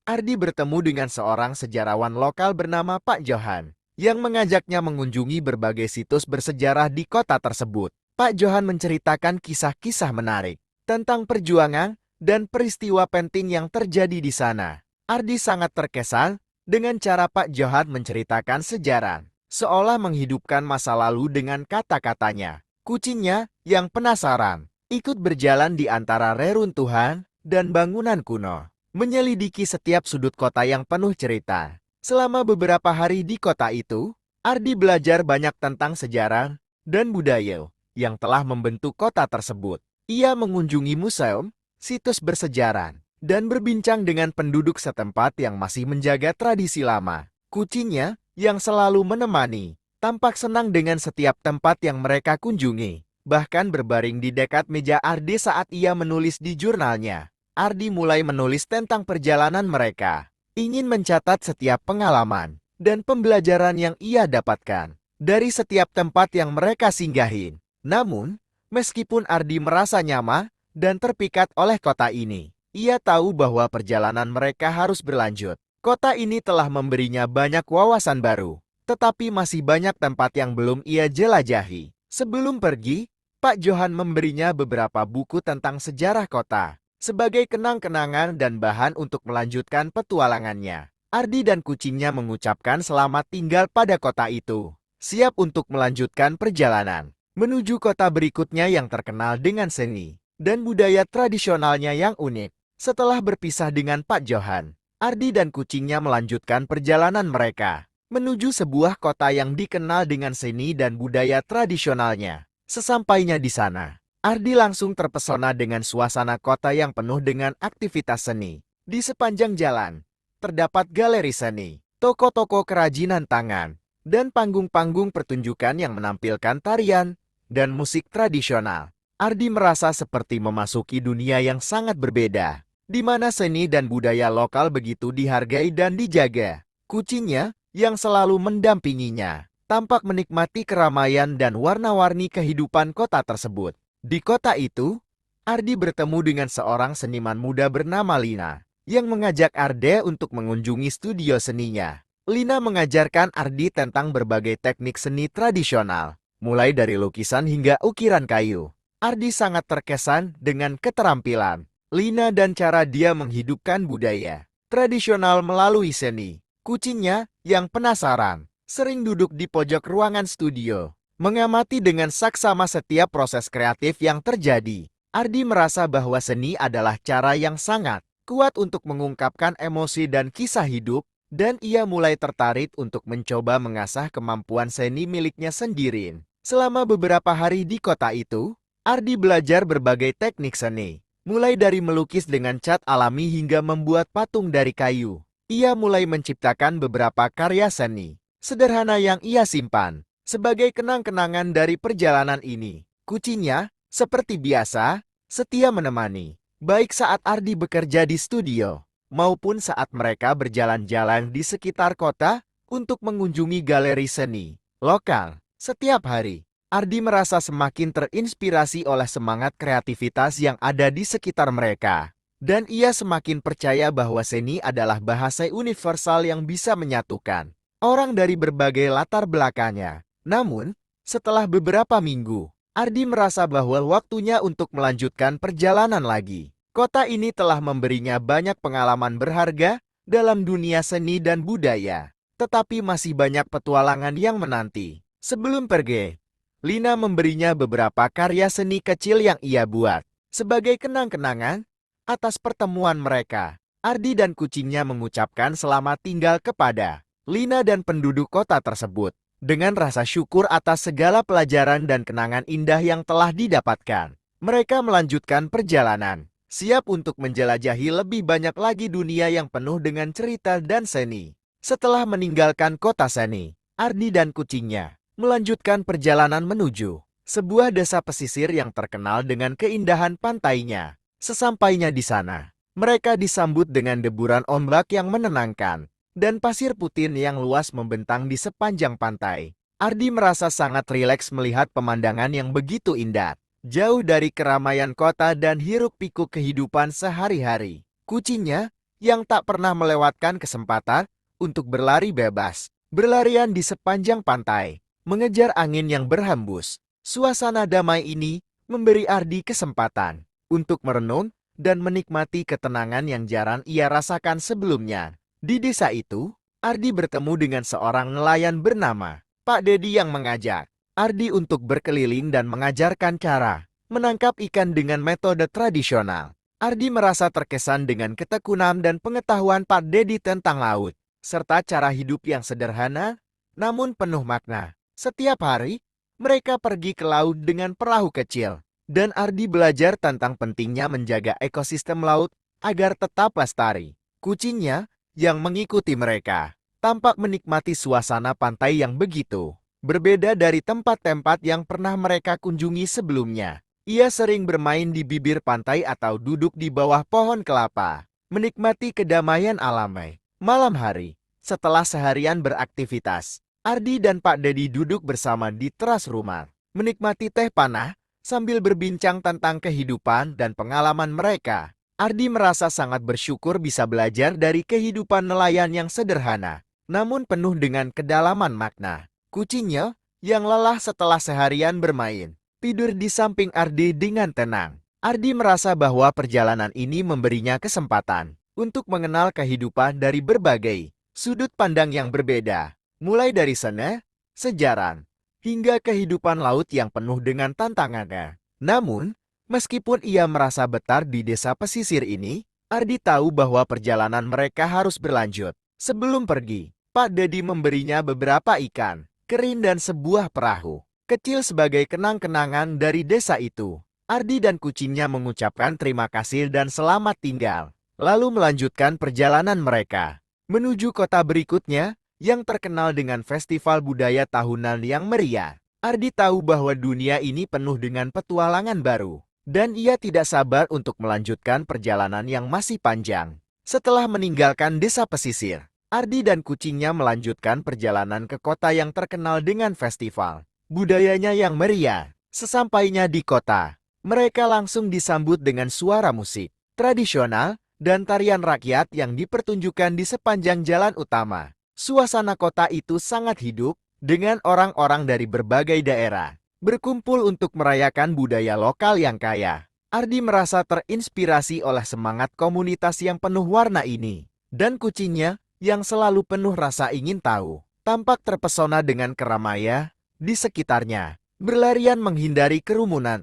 Ardi bertemu dengan seorang sejarawan lokal bernama Pak Johan, yang mengajaknya mengunjungi berbagai situs bersejarah di kota tersebut. Pak Johan menceritakan kisah-kisah menarik tentang perjuangan dan peristiwa penting yang terjadi di sana. Ardi sangat terkesan dengan cara Pak Johan menceritakan sejarah, seolah menghidupkan masa lalu dengan kata-katanya. Kucingnya, yang penasaran, ikut berjalan di antara reruntuhan dan bangunan kuno, menyelidiki setiap sudut kota yang penuh cerita. Selama beberapa hari di kota itu, Ardi belajar banyak tentang sejarah dan budaya yang telah membentuk kota tersebut. Ia mengunjungi museum, situs bersejarah, dan berbincang dengan penduduk setempat yang masih menjaga tradisi lama. Kucingnya, yang selalu menemani, tampak senang dengan setiap tempat yang mereka kunjungi. Bahkan berbaring di dekat meja Ardi saat ia menulis di jurnalnya. Ardi mulai menulis tentang perjalanan mereka, ingin mencatat setiap pengalaman dan pembelajaran yang ia dapatkan dari setiap tempat yang mereka singgahin. Namun, meskipun Ardi merasa nyaman dan terpikat oleh kota ini. Ia tahu bahwa perjalanan mereka harus berlanjut. Kota ini telah memberinya banyak wawasan baru, tetapi masih banyak tempat yang belum ia jelajahi. Sebelum pergi, Pak Johan memberinya beberapa buku tentang sejarah kota, sebagai kenang-kenangan dan bahan untuk melanjutkan petualangannya. Ardi dan kucingnya mengucapkan selamat tinggal pada kota itu, siap untuk melanjutkan perjalanan menuju kota berikutnya yang terkenal dengan seni dan budaya tradisionalnya yang unik. Setelah berpisah dengan Pak Johan, Ardi dan kucingnya melanjutkan perjalanan mereka menuju sebuah kota yang dikenal dengan seni dan budaya tradisionalnya. Sesampainya di sana, Ardi langsung terpesona dengan suasana kota yang penuh dengan aktivitas seni. Di sepanjang jalan, terdapat galeri seni, toko-toko kerajinan tangan, dan panggung-panggung pertunjukan yang menampilkan tarian dan musik tradisional. Ardi merasa seperti memasuki dunia yang sangat berbeda, di mana seni dan budaya lokal begitu dihargai dan dijaga. Kucingnya, yang selalu mendampinginya, tampak menikmati keramaian dan warna-warni kehidupan kota tersebut. Di kota itu, Ardi bertemu dengan seorang seniman muda bernama Lina, yang mengajak Ardi untuk mengunjungi studio seninya. Lina mengajarkan Ardi tentang berbagai teknik seni tradisional, mulai dari lukisan hingga ukiran kayu. Ardi sangat terkesan dengan keterampilan Lina dan cara dia menghidupkan budaya tradisional melalui seni. Kucingnya, yang penasaran, sering duduk di pojok ruangan studio, mengamati dengan saksama setiap proses kreatif yang terjadi. Ardi merasa bahwa seni adalah cara yang sangat kuat untuk mengungkapkan emosi dan kisah hidup, dan ia mulai tertarik untuk mencoba mengasah kemampuan seni miliknya sendiri. Selama beberapa hari di kota itu, Ardi belajar berbagai teknik seni, mulai dari melukis dengan cat alami hingga membuat patung dari kayu. Ia mulai menciptakan beberapa karya seni sederhana yang ia simpan sebagai kenang-kenangan dari perjalanan ini. Kucingnya, seperti biasa, setia menemani, baik saat Ardi bekerja di studio, maupun saat mereka berjalan-jalan di sekitar kota untuk mengunjungi galeri seni lokal. Setiap hari, Ardi merasa semakin terinspirasi oleh semangat kreativitas yang ada di sekitar mereka. Dan ia semakin percaya bahwa seni adalah bahasa universal yang bisa menyatukan orang dari berbagai latar belakangnya. Namun, setelah beberapa minggu, Ardi merasa bahwa waktunya untuk melanjutkan perjalanan lagi. Kota ini telah memberinya banyak pengalaman berharga dalam dunia seni dan budaya, tetapi masih banyak petualangan yang menanti. Sebelum pergi, Lina memberinya beberapa karya seni kecil yang ia buat sebagai kenang-kenangan atas pertemuan mereka. Ardi dan kucingnya mengucapkan selamat tinggal kepada Lina dan penduduk kota tersebut dengan rasa syukur atas segala pelajaran dan kenangan indah yang telah didapatkan. Mereka melanjutkan perjalanan, siap untuk menjelajahi lebih banyak lagi dunia yang penuh dengan cerita dan seni. Setelah meninggalkan kota seni, Ardi dan kucingnya melanjutkan perjalanan menuju sebuah desa pesisir yang terkenal dengan keindahan pantainya. Sesampainya di sana, mereka disambut dengan deburan ombak yang menenangkan dan pasir putih yang luas membentang di sepanjang pantai. Ardi merasa sangat rileks melihat pemandangan yang begitu indah, jauh dari keramaian kota dan hiruk-pikuk kehidupan sehari-hari. Kucingnya, yang tak pernah melewatkan kesempatan untuk berlari bebas, berlarian di sepanjang pantai, mengejar angin yang berhembus. Suasana damai ini memberi Ardi kesempatan untuk merenung dan menikmati ketenangan yang jarang ia rasakan sebelumnya. Di desa itu, Ardi bertemu dengan seorang nelayan bernama Pak Dedi yang mengajak Ardi untuk berkeliling dan mengajarkan cara menangkap ikan dengan metode tradisional. Ardi merasa terkesan dengan ketekunan dan pengetahuan Pak Dedi tentang laut, serta cara hidup yang sederhana namun penuh makna. Setiap hari, mereka pergi ke laut dengan perahu kecil, dan Ardi belajar tentang pentingnya menjaga ekosistem laut agar tetap lestari. Kucingnya, yang mengikuti mereka, tampak menikmati suasana pantai yang begitu berbeda dari tempat-tempat yang pernah mereka kunjungi sebelumnya. Ia sering bermain di bibir pantai atau duduk di bawah pohon kelapa, menikmati kedamaian alami. Malam hari, setelah seharian beraktivitas, Ardi dan Pak Dedi duduk bersama di teras rumah, menikmati teh panah Sambil berbincang tentang kehidupan dan pengalaman mereka, Ardi merasa sangat bersyukur bisa belajar dari kehidupan nelayan yang sederhana, namun penuh dengan kedalaman makna. Kucingnya, yang lelah setelah seharian bermain, tidur di samping Ardi dengan tenang. Ardi merasa bahwa perjalanan ini memberinya kesempatan untuk mengenal kehidupan dari berbagai sudut pandang yang berbeda, mulai dari seni, sejarah, hingga kehidupan laut yang penuh dengan tantangannya. Namun, meskipun ia merasa betah di desa pesisir ini, Ardi tahu bahwa perjalanan mereka harus berlanjut. Sebelum pergi, Pak Dedi memberinya beberapa ikan, kerin dan sebuah perahu kecil sebagai kenang-kenangan dari desa itu. Ardi dan kucingnya mengucapkan terima kasih dan selamat tinggal, lalu melanjutkan perjalanan mereka menuju kota berikutnya yang terkenal dengan festival budaya tahunan yang meriah. Ardi tahu bahwa dunia ini penuh dengan petualangan baru, dan ia tidak sabar untuk melanjutkan perjalanan yang masih panjang. Setelah meninggalkan desa pesisir, Ardi dan kucingnya melanjutkan perjalanan ke kota yang terkenal dengan festival budayanya yang meriah. Sesampainya di kota, mereka langsung disambut dengan suara musik tradisional dan tarian rakyat yang dipertunjukkan di sepanjang jalan utama. Suasana kota itu sangat hidup dengan orang-orang dari berbagai daerah berkumpul untuk merayakan budaya lokal yang kaya. Ardi merasa terinspirasi oleh semangat komunitas yang penuh warna ini, dan kucingnya yang selalu penuh rasa ingin tahu tampak terpesona dengan keramaian di sekitarnya, berlarian menghindari kerumunan.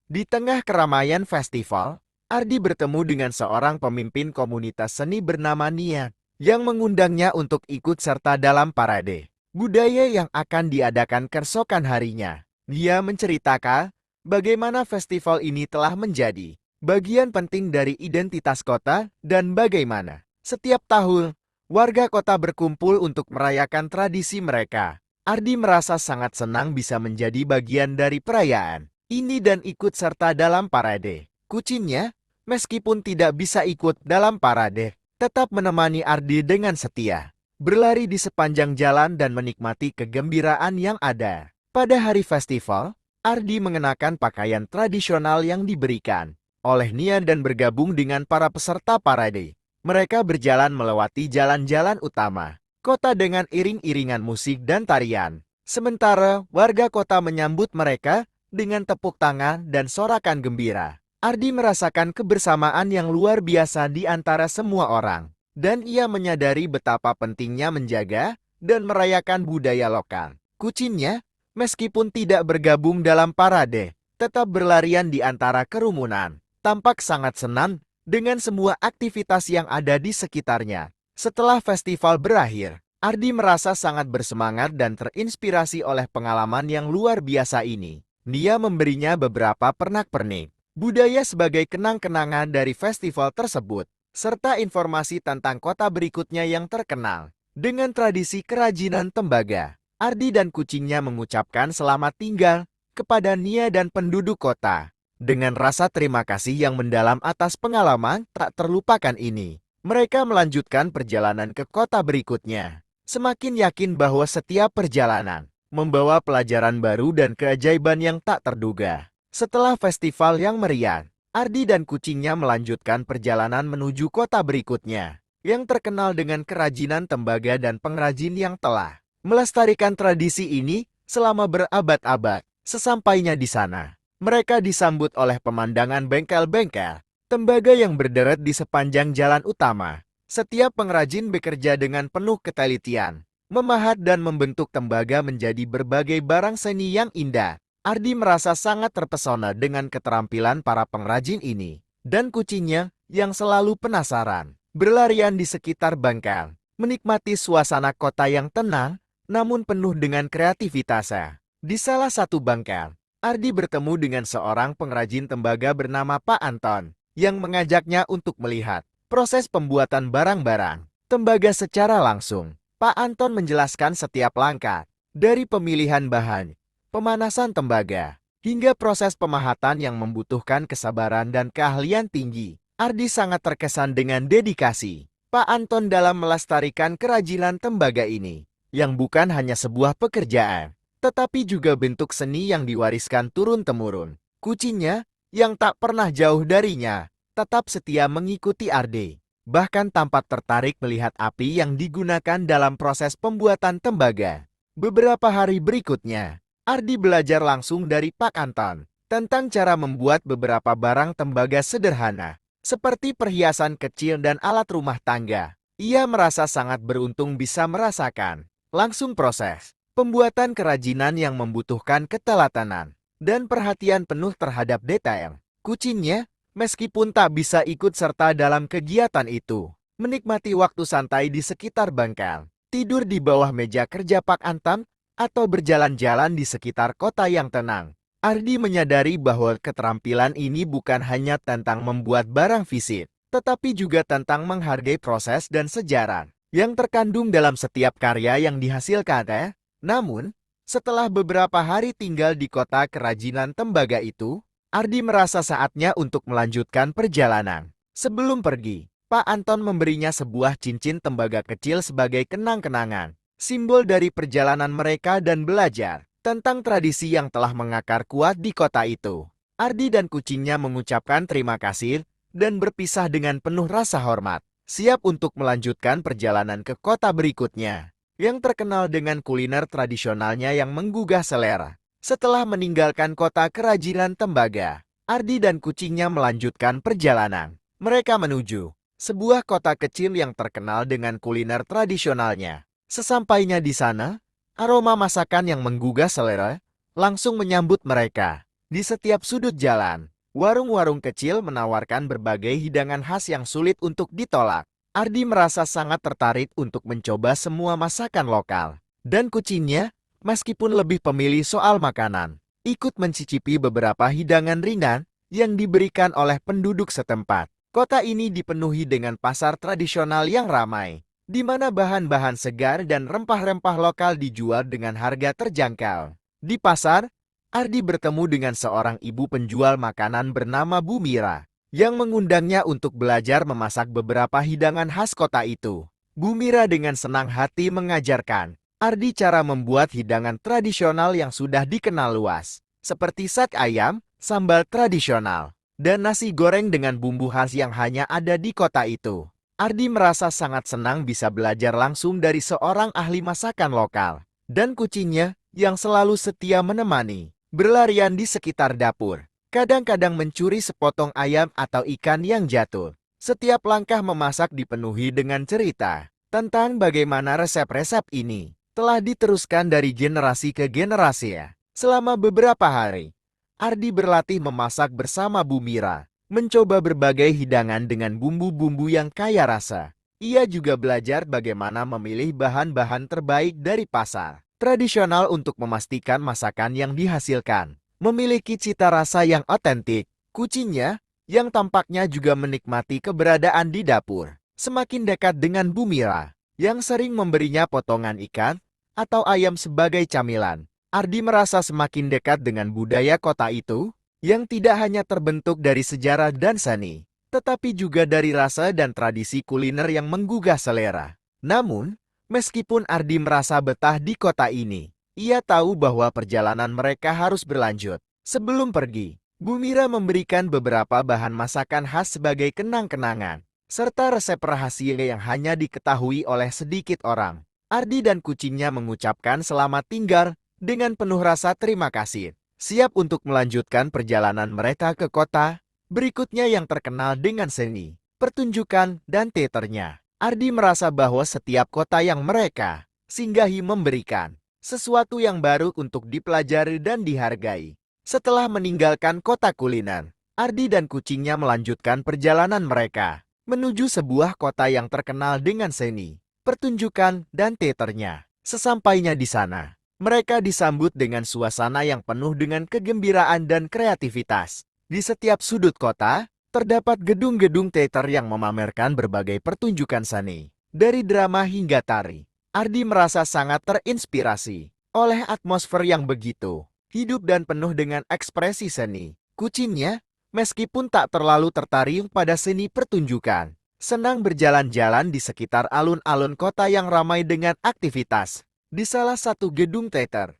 Di tengah keramaian festival, Ardi bertemu dengan seorang pemimpin komunitas seni bernama Nia yang mengundangnya untuk ikut serta dalam parade budaya yang akan diadakan keesokan harinya. Dia menceritakan bagaimana festival ini telah menjadi bagian penting dari identitas kota dan bagaimana setiap tahun warga kota berkumpul untuk merayakan tradisi mereka. Ardi merasa sangat senang bisa menjadi bagian dari perayaan ini dan ikut serta dalam parade. Kucingnya, meskipun tidak bisa ikut dalam parade, tetap menemani Ardi dengan setia, berlari di sepanjang jalan dan menikmati kegembiraan yang ada. Pada hari festival, Ardi mengenakan pakaian tradisional yang diberikan oleh Nia dan bergabung dengan para peserta parade. Mereka berjalan melewati jalan-jalan utama kota dengan iring-iringan musik dan tarian. Sementara warga kota menyambut mereka dengan tepuk tangan dan sorakan gembira. Ardi merasakan kebersamaan yang luar biasa di antara semua orang, dan ia menyadari betapa pentingnya menjaga dan merayakan budaya lokal. Kucingnya, meskipun tidak bergabung dalam parade, tetap berlarian di antara kerumunan, tampak sangat senang dengan semua aktivitas yang ada di sekitarnya. Setelah festival berakhir, Ardi merasa sangat bersemangat dan terinspirasi oleh pengalaman yang luar biasa ini. Dia memberinya beberapa pernak-pernik budaya sebagai kenang-kenangan dari festival tersebut, serta informasi tentang kota berikutnya yang terkenal dengan tradisi kerajinan tembaga. Ardi dan kucingnya mengucapkan selamat tinggal kepada Nia dan penduduk kota dengan rasa terima kasih yang mendalam atas pengalaman tak terlupakan ini. Mereka melanjutkan perjalanan ke kota berikutnya, semakin yakin bahwa setiap perjalanan membawa pelajaran baru dan keajaiban yang tak terduga. Setelah festival yang meriah, Ardi dan kucingnya melanjutkan perjalanan menuju kota berikutnya, yang terkenal dengan kerajinan tembaga dan pengrajin yang telah melestarikan tradisi ini selama berabad-abad. Sesampainya di sana, mereka disambut oleh pemandangan bengkel-bengkel tembaga yang berderet di sepanjang jalan utama. Setiap pengrajin bekerja dengan penuh ketelitian, memahat dan membentuk tembaga menjadi berbagai barang seni yang indah. Ardi merasa sangat terpesona dengan keterampilan para pengrajin ini, dan kucingnya yang selalu penasaran berlarian di sekitar bengkel, menikmati suasana kota yang tenang namun penuh dengan kreativitasnya. Di salah satu bengkel, Ardi bertemu dengan seorang pengrajin tembaga bernama Pak Anton yang mengajaknya untuk melihat proses pembuatan barang-barang tembaga secara langsung. Pak Anton menjelaskan setiap langkah, dari pemilihan bahan, pemanasan tembaga, hingga proses pemahatan yang membutuhkan kesabaran dan keahlian tinggi. Ardi sangat terkesan dengan dedikasi Pak Anton dalam melestarikan kerajinan tembaga ini, yang bukan hanya sebuah pekerjaan, tetapi juga bentuk seni yang diwariskan turun-temurun. Kucingnya, yang tak pernah jauh darinya, tetap setia mengikuti Ardi. Bahkan tampak tertarik melihat api yang digunakan dalam proses pembuatan tembaga. Beberapa hari berikutnya, Ardi belajar langsung dari Pak Anton tentang cara membuat beberapa barang tembaga sederhana, seperti perhiasan kecil dan alat rumah tangga. Ia merasa sangat beruntung bisa merasakan langsung proses pembuatan kerajinan yang membutuhkan keteladanan dan perhatian penuh terhadap detail. Kucingnya, meskipun tak bisa ikut serta dalam kegiatan itu, menikmati waktu santai di sekitar bengkel, tidur di bawah meja kerja Pak Antam, atau berjalan-jalan di sekitar kota yang tenang. Ardi menyadari bahwa keterampilan ini bukan hanya tentang membuat barang fisik, tetapi juga tentang menghargai proses dan sejarah yang terkandung dalam setiap karya yang dihasilkan. Namun, setelah beberapa hari tinggal di kota kerajinan tembaga itu, Ardi merasa saatnya untuk melanjutkan perjalanan. Sebelum pergi, Pak Anton memberinya sebuah cincin tembaga kecil sebagai kenang-kenangan, simbol dari perjalanan mereka dan belajar tentang tradisi yang telah mengakar kuat di kota itu. Ardi dan kucingnya mengucapkan terima kasih dan berpisah dengan penuh rasa hormat, siap untuk melanjutkan perjalanan ke kota berikutnya, yang terkenal dengan kuliner tradisionalnya yang menggugah selera. Setelah meninggalkan kota kerajinan tembaga, Ardi dan kucingnya melanjutkan perjalanan. Mereka menuju sebuah kota kecil yang terkenal dengan kuliner tradisionalnya. Sesampainya di sana, aroma masakan yang menggugah selera langsung menyambut mereka. Di setiap sudut jalan, warung-warung kecil menawarkan berbagai hidangan khas yang sulit untuk ditolak. Ardi merasa sangat tertarik untuk mencoba semua masakan lokal. Dan kucingnya, meskipun lebih pemilih soal makanan, ikut mencicipi beberapa hidangan ringan yang diberikan oleh penduduk setempat. Kota ini dipenuhi dengan pasar tradisional yang ramai, di mana bahan-bahan segar dan rempah-rempah lokal dijual dengan harga terjangkau. Di pasar, Ardi bertemu dengan seorang ibu penjual makanan bernama Bu Mira, yang mengundangnya untuk belajar memasak beberapa hidangan khas kota itu. Bu Mira dengan senang hati mengajarkan Ardi cara membuat hidangan tradisional yang sudah dikenal luas, seperti sak ayam, sambal tradisional, dan nasi goreng dengan bumbu khas yang hanya ada di kota itu. Ardi merasa sangat senang bisa belajar langsung dari seorang ahli masakan lokal, dan kucingnya yang selalu setia menemani, berlarian di sekitar dapur, kadang-kadang mencuri sepotong ayam atau ikan yang jatuh. Setiap langkah memasak dipenuhi dengan cerita tentang bagaimana resep-resep ini telah diteruskan dari generasi ke generasi. Selama beberapa hari, Ardi berlatih memasak bersama Bu Mira, mencoba berbagai hidangan dengan bumbu-bumbu yang kaya rasa. Ia juga belajar bagaimana memilih bahan-bahan terbaik dari pasar tradisional untuk memastikan masakan yang dihasilkan memiliki cita rasa yang otentik. Kucingnya, yang tampaknya juga menikmati keberadaan di dapur, semakin dekat dengan Bu Mira, yang sering memberinya potongan ikan atau ayam sebagai camilan. Ardi merasa semakin dekat dengan budaya kota itu, yang tidak hanya terbentuk dari sejarah dan seni, tetapi juga dari rasa dan tradisi kuliner yang menggugah selera. Namun, meskipun Ardi merasa betah di kota ini, ia tahu bahwa perjalanan mereka harus berlanjut. Sebelum pergi, Bu Mira memberikan beberapa bahan masakan khas sebagai kenang-kenangan, serta resep rahasia yang hanya diketahui oleh sedikit orang. Ardi dan kucingnya mengucapkan selamat tinggal dengan penuh rasa terima kasih, siap untuk melanjutkan perjalanan mereka ke kota berikutnya yang terkenal dengan seni, pertunjukan, dan teaternya. Ardi merasa bahwa setiap kota yang mereka singgahi memberikan sesuatu yang baru untuk dipelajari dan dihargai. Setelah meninggalkan kota kuliner, Ardi dan kucingnya melanjutkan perjalanan mereka menuju sebuah kota yang terkenal dengan seni, pertunjukan, dan teaternya. Sesampainya di sana, mereka disambut dengan suasana yang penuh dengan kegembiraan dan kreativitas. Di setiap sudut kota, terdapat gedung-gedung teater yang memamerkan berbagai pertunjukan seni, dari drama hingga tari. Ardi merasa sangat terinspirasi oleh atmosfer yang begitu hidup dan penuh dengan ekspresi seni. Kucingnya, meskipun tak terlalu tertarik pada seni pertunjukan, senang berjalan-jalan di sekitar alun-alun kota yang ramai dengan aktivitas. Di salah satu gedung teater,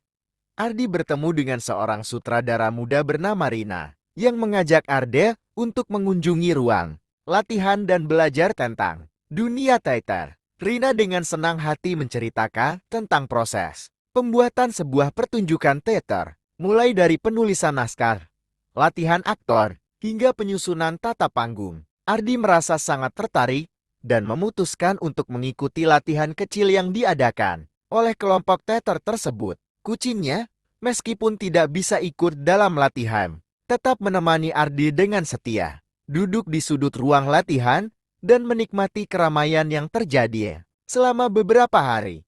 Ardi bertemu dengan seorang sutradara muda bernama Rina, yang mengajak Ardi untuk mengunjungi ruang latihan dan belajar tentang dunia teater. Rina dengan senang hati menceritakan tentang proses pembuatan sebuah pertunjukan teater, mulai dari penulisan naskah, latihan aktor, hingga penyusunan tata panggung. Ardi merasa sangat tertarik dan memutuskan untuk mengikuti latihan kecil yang diadakan oleh kelompok teater tersebut. Kucingnya, meskipun tidak bisa ikut dalam latihan, tetap menemani Ardi dengan setia, duduk di sudut ruang latihan dan menikmati keramaian yang terjadi. Selama beberapa hari,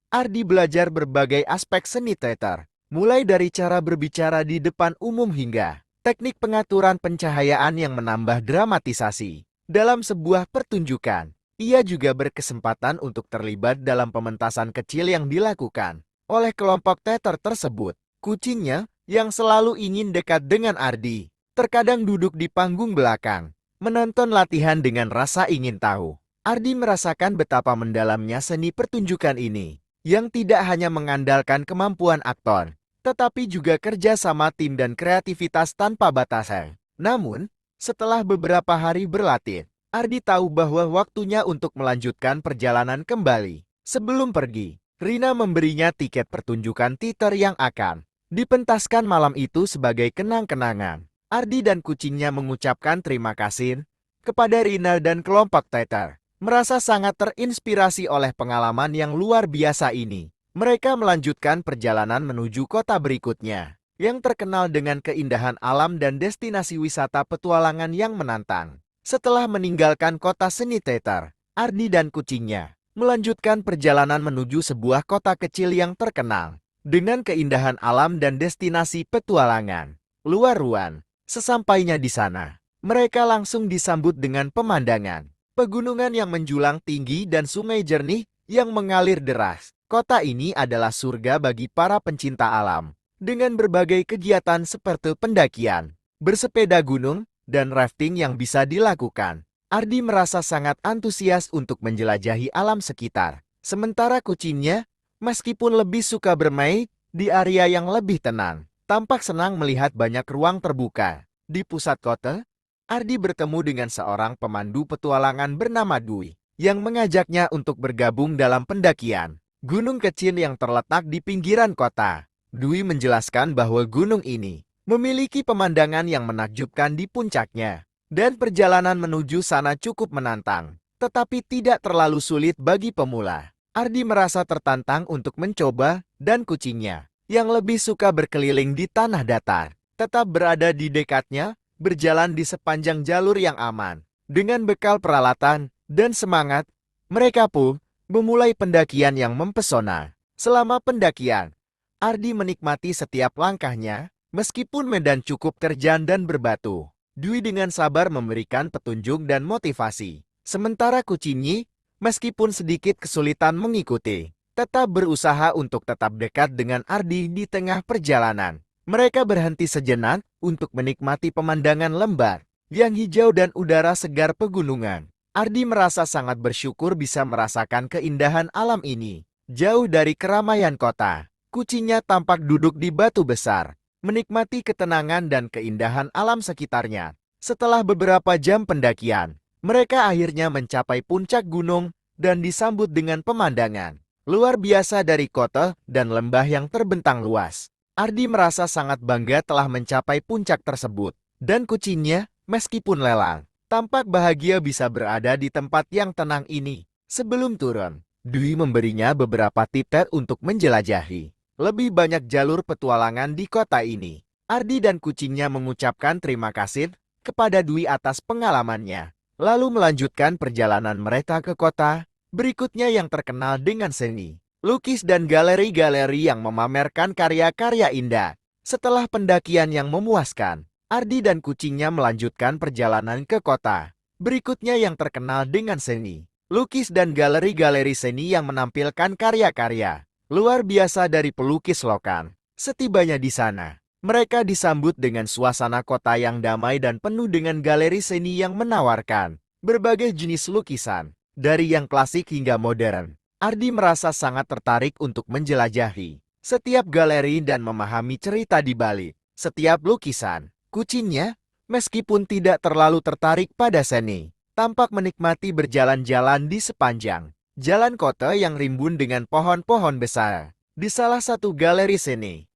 Ardi belajar berbagai aspek seni teater, mulai dari cara berbicara di depan umum hingga teknik pengaturan pencahayaan yang menambah dramatisasi dalam sebuah pertunjukan. Ia juga berkesempatan untuk terlibat dalam pementasan kecil yang dilakukan oleh kelompok teater tersebut. Kucingnya, yang selalu ingin dekat dengan Ardi, terkadang duduk di panggung belakang, menonton latihan dengan rasa ingin tahu. Ardi merasakan betapa mendalamnya seni pertunjukan ini, yang tidak hanya mengandalkan kemampuan aktor, tetapi juga kerja sama tim dan kreativitas tanpa batasan. Namun, setelah beberapa hari berlatih, Ardi tahu bahwa waktunya untuk melanjutkan perjalanan kembali. Sebelum pergi, Rina memberinya tiket pertunjukan teater yang akan dipentaskan malam itu sebagai kenang-kenangan. Ardi dan kucingnya mengucapkan terima kasih kepada Rina dan kelompok teater. Merasa sangat terinspirasi oleh pengalaman yang luar biasa ini. Mereka melanjutkan perjalanan menuju kota berikutnya, yang terkenal dengan keindahan alam dan destinasi wisata petualangan yang menantang. Setelah meninggalkan kota seni teater, Ardi dan kucingnya melanjutkan perjalanan menuju sebuah kota kecil yang terkenal dengan keindahan alam dan destinasi petualangan. Luar-ruan, sesampainya di sana, mereka langsung disambut dengan pemandangan pegunungan yang menjulang tinggi dan sungai jernih yang mengalir deras. Kota ini adalah surga bagi para pencinta alam, dengan berbagai kegiatan seperti pendakian, bersepeda gunung, dan rafting yang bisa dilakukan. Ardi merasa sangat antusias untuk menjelajahi alam sekitar. Sementara kucingnya, meskipun lebih suka bermain di area yang lebih tenang, tampak senang melihat banyak ruang terbuka. Di pusat kota, Ardi bertemu dengan seorang pemandu petualangan bernama Dwi, yang mengajaknya untuk bergabung dalam pendakian gunung kecil yang terletak di pinggiran kota. Dwi menjelaskan bahwa gunung ini memiliki pemandangan yang menakjubkan di puncaknya, dan perjalanan menuju sana cukup menantang, tetapi tidak terlalu sulit bagi pemula. Ardi merasa tertantang untuk mencoba, dan kucingnya, yang lebih suka berkeliling di tanah datar, tetap berada di dekatnya, berjalan di sepanjang jalur yang aman. Dengan bekal peralatan dan semangat, mereka pun memulai pendakian yang mempesona. Selama pendakian, Ardi menikmati setiap langkahnya, meskipun medan cukup terjal dan berbatu. Dwi dengan sabar memberikan petunjuk dan motivasi. Sementara kucingnya, meskipun sedikit kesulitan mengikuti, tetap berusaha untuk tetap dekat dengan Ardi di tengah perjalanan. Mereka berhenti sejenak untuk menikmati pemandangan lembar yang hijau dan udara segar pegunungan. Ardi merasa sangat bersyukur bisa merasakan keindahan alam ini. Jauh dari keramaian kota, kucingnya tampak duduk di batu besar, menikmati ketenangan dan keindahan alam sekitarnya. Setelah beberapa jam pendakian, mereka akhirnya mencapai puncak gunung dan disambut dengan pemandangan luar biasa dari kota dan lembah yang terbentang luas. Ardi merasa sangat bangga telah mencapai puncak tersebut, dan kucingnya, meskipun lelang, tampak bahagia bisa berada di tempat yang tenang ini. Sebelum turun, Dwi memberinya beberapa tips untuk menjelajahi lebih banyak jalur petualangan di kota ini. Ardi dan kucingnya mengucapkan terima kasih kepada Dwi atas pengalamannya, lalu melanjutkan perjalanan mereka ke kota berikutnya yang terkenal dengan seni, lukis dan galeri-galeri yang memamerkan karya-karya indah. Setelah pendakian yang memuaskan, Ardi dan kucingnya melanjutkan perjalanan ke kota berikutnya yang terkenal dengan seni, lukis dan galeri-galeri seni yang menampilkan karya-karya luar biasa dari pelukis lokal. Setibanya di sana, mereka disambut dengan suasana kota yang damai dan penuh dengan galeri seni yang menawarkan berbagai jenis lukisan, dari yang klasik hingga modern. Ardi merasa sangat tertarik untuk menjelajahi setiap galeri dan memahami cerita di balik setiap lukisan. Kucingnya, meskipun tidak terlalu tertarik pada seni, tampak menikmati berjalan-jalan di sepanjang jalan kota yang rimbun dengan pohon-pohon besar. Di salah satu galeri seni,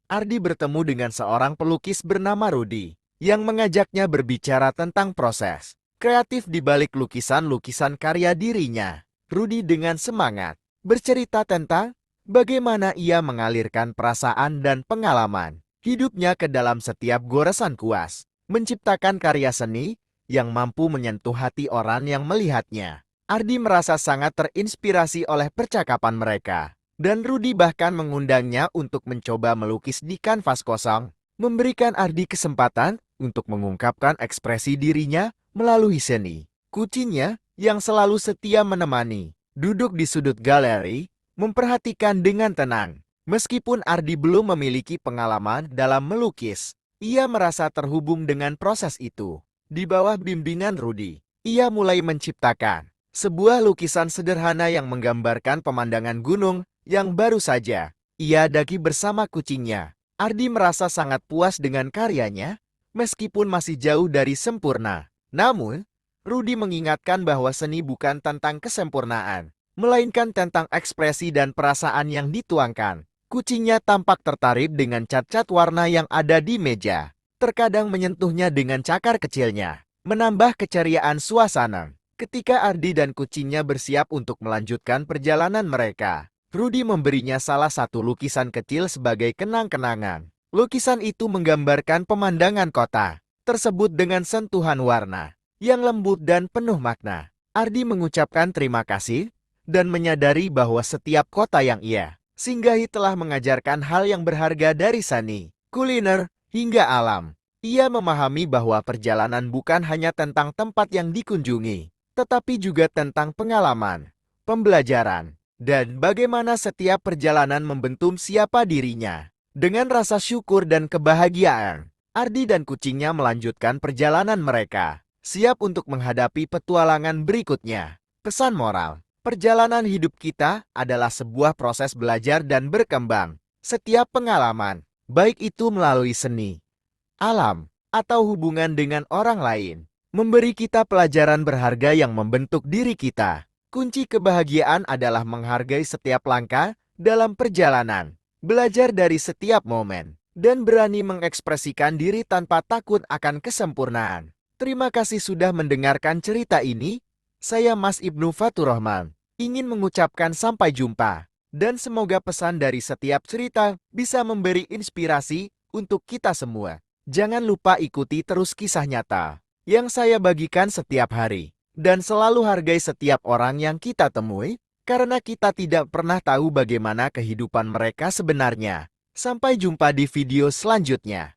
Ardi bertemu dengan seorang pelukis bernama Rudy yang mengajaknya berbicara tentang proses kreatif di balik lukisan-lukisan karya dirinya. Rudy dengan semangat bercerita tentang bagaimana ia mengalirkan perasaan dan pengalaman hidupnya ke dalam setiap goresan kuas, menciptakan karya seni yang mampu menyentuh hati orang yang melihatnya. Ardi merasa sangat terinspirasi oleh percakapan mereka, dan Rudy bahkan mengundangnya untuk mencoba melukis di kanvas kosong, memberikan Ardi kesempatan untuk mengungkapkan ekspresi dirinya melalui seni. Kucingnya, yang selalu setia menemani, duduk di sudut galeri, memperhatikan dengan tenang. Meskipun Ardi belum memiliki pengalaman dalam melukis, ia merasa terhubung dengan proses itu. Di bawah bimbingan Rudy, ia mulai menciptakan sebuah lukisan sederhana yang menggambarkan pemandangan gunung yang baru saja ia daki bersama kucingnya. Ardi merasa sangat puas dengan karyanya, meskipun masih jauh dari sempurna. Namun, Rudy mengingatkan bahwa seni bukan tentang kesempurnaan, melainkan tentang ekspresi dan perasaan yang dituangkan. Kucingnya tampak tertarik dengan cat-cat warna yang ada di meja, terkadang menyentuhnya dengan cakar kecilnya, menambah keceriaan suasana. Ketika Ardi dan kucingnya bersiap untuk melanjutkan perjalanan mereka, Rudy memberinya salah satu lukisan kecil sebagai kenang-kenangan. Lukisan itu menggambarkan pemandangan kota, tersebut dengan sentuhan warna yang lembut dan penuh makna. Ardi mengucapkan terima kasih dan menyadari bahwa setiap kota yang ia singgahi telah mengajarkan hal yang berharga dari seni, kuliner, hingga alam. Ia memahami bahwa perjalanan bukan hanya tentang tempat yang dikunjungi, tetapi juga tentang pengalaman, pembelajaran, dan bagaimana setiap perjalanan membentuk siapa dirinya. Dengan rasa syukur dan kebahagiaan, Ardi dan kucingnya melanjutkan perjalanan mereka, siap untuk menghadapi petualangan berikutnya. Pesan moral, perjalanan hidup kita adalah sebuah proses belajar dan berkembang. Setiap pengalaman, baik itu melalui seni, alam, atau hubungan dengan orang lain, memberi kita pelajaran berharga yang membentuk diri kita. Kunci kebahagiaan adalah menghargai setiap langkah dalam perjalanan, belajar dari setiap momen, dan berani mengekspresikan diri tanpa takut akan kesempurnaan. Terima kasih sudah mendengarkan cerita ini. Saya Mas Ibnu Faturrahman, ingin mengucapkan sampai jumpa, dan semoga pesan dari setiap cerita bisa memberi inspirasi untuk kita semua. Jangan lupa ikuti terus kisah nyata yang saya bagikan setiap hari. Dan selalu hargai setiap orang yang kita temui, karena kita tidak pernah tahu bagaimana kehidupan mereka sebenarnya. Sampai jumpa di video selanjutnya.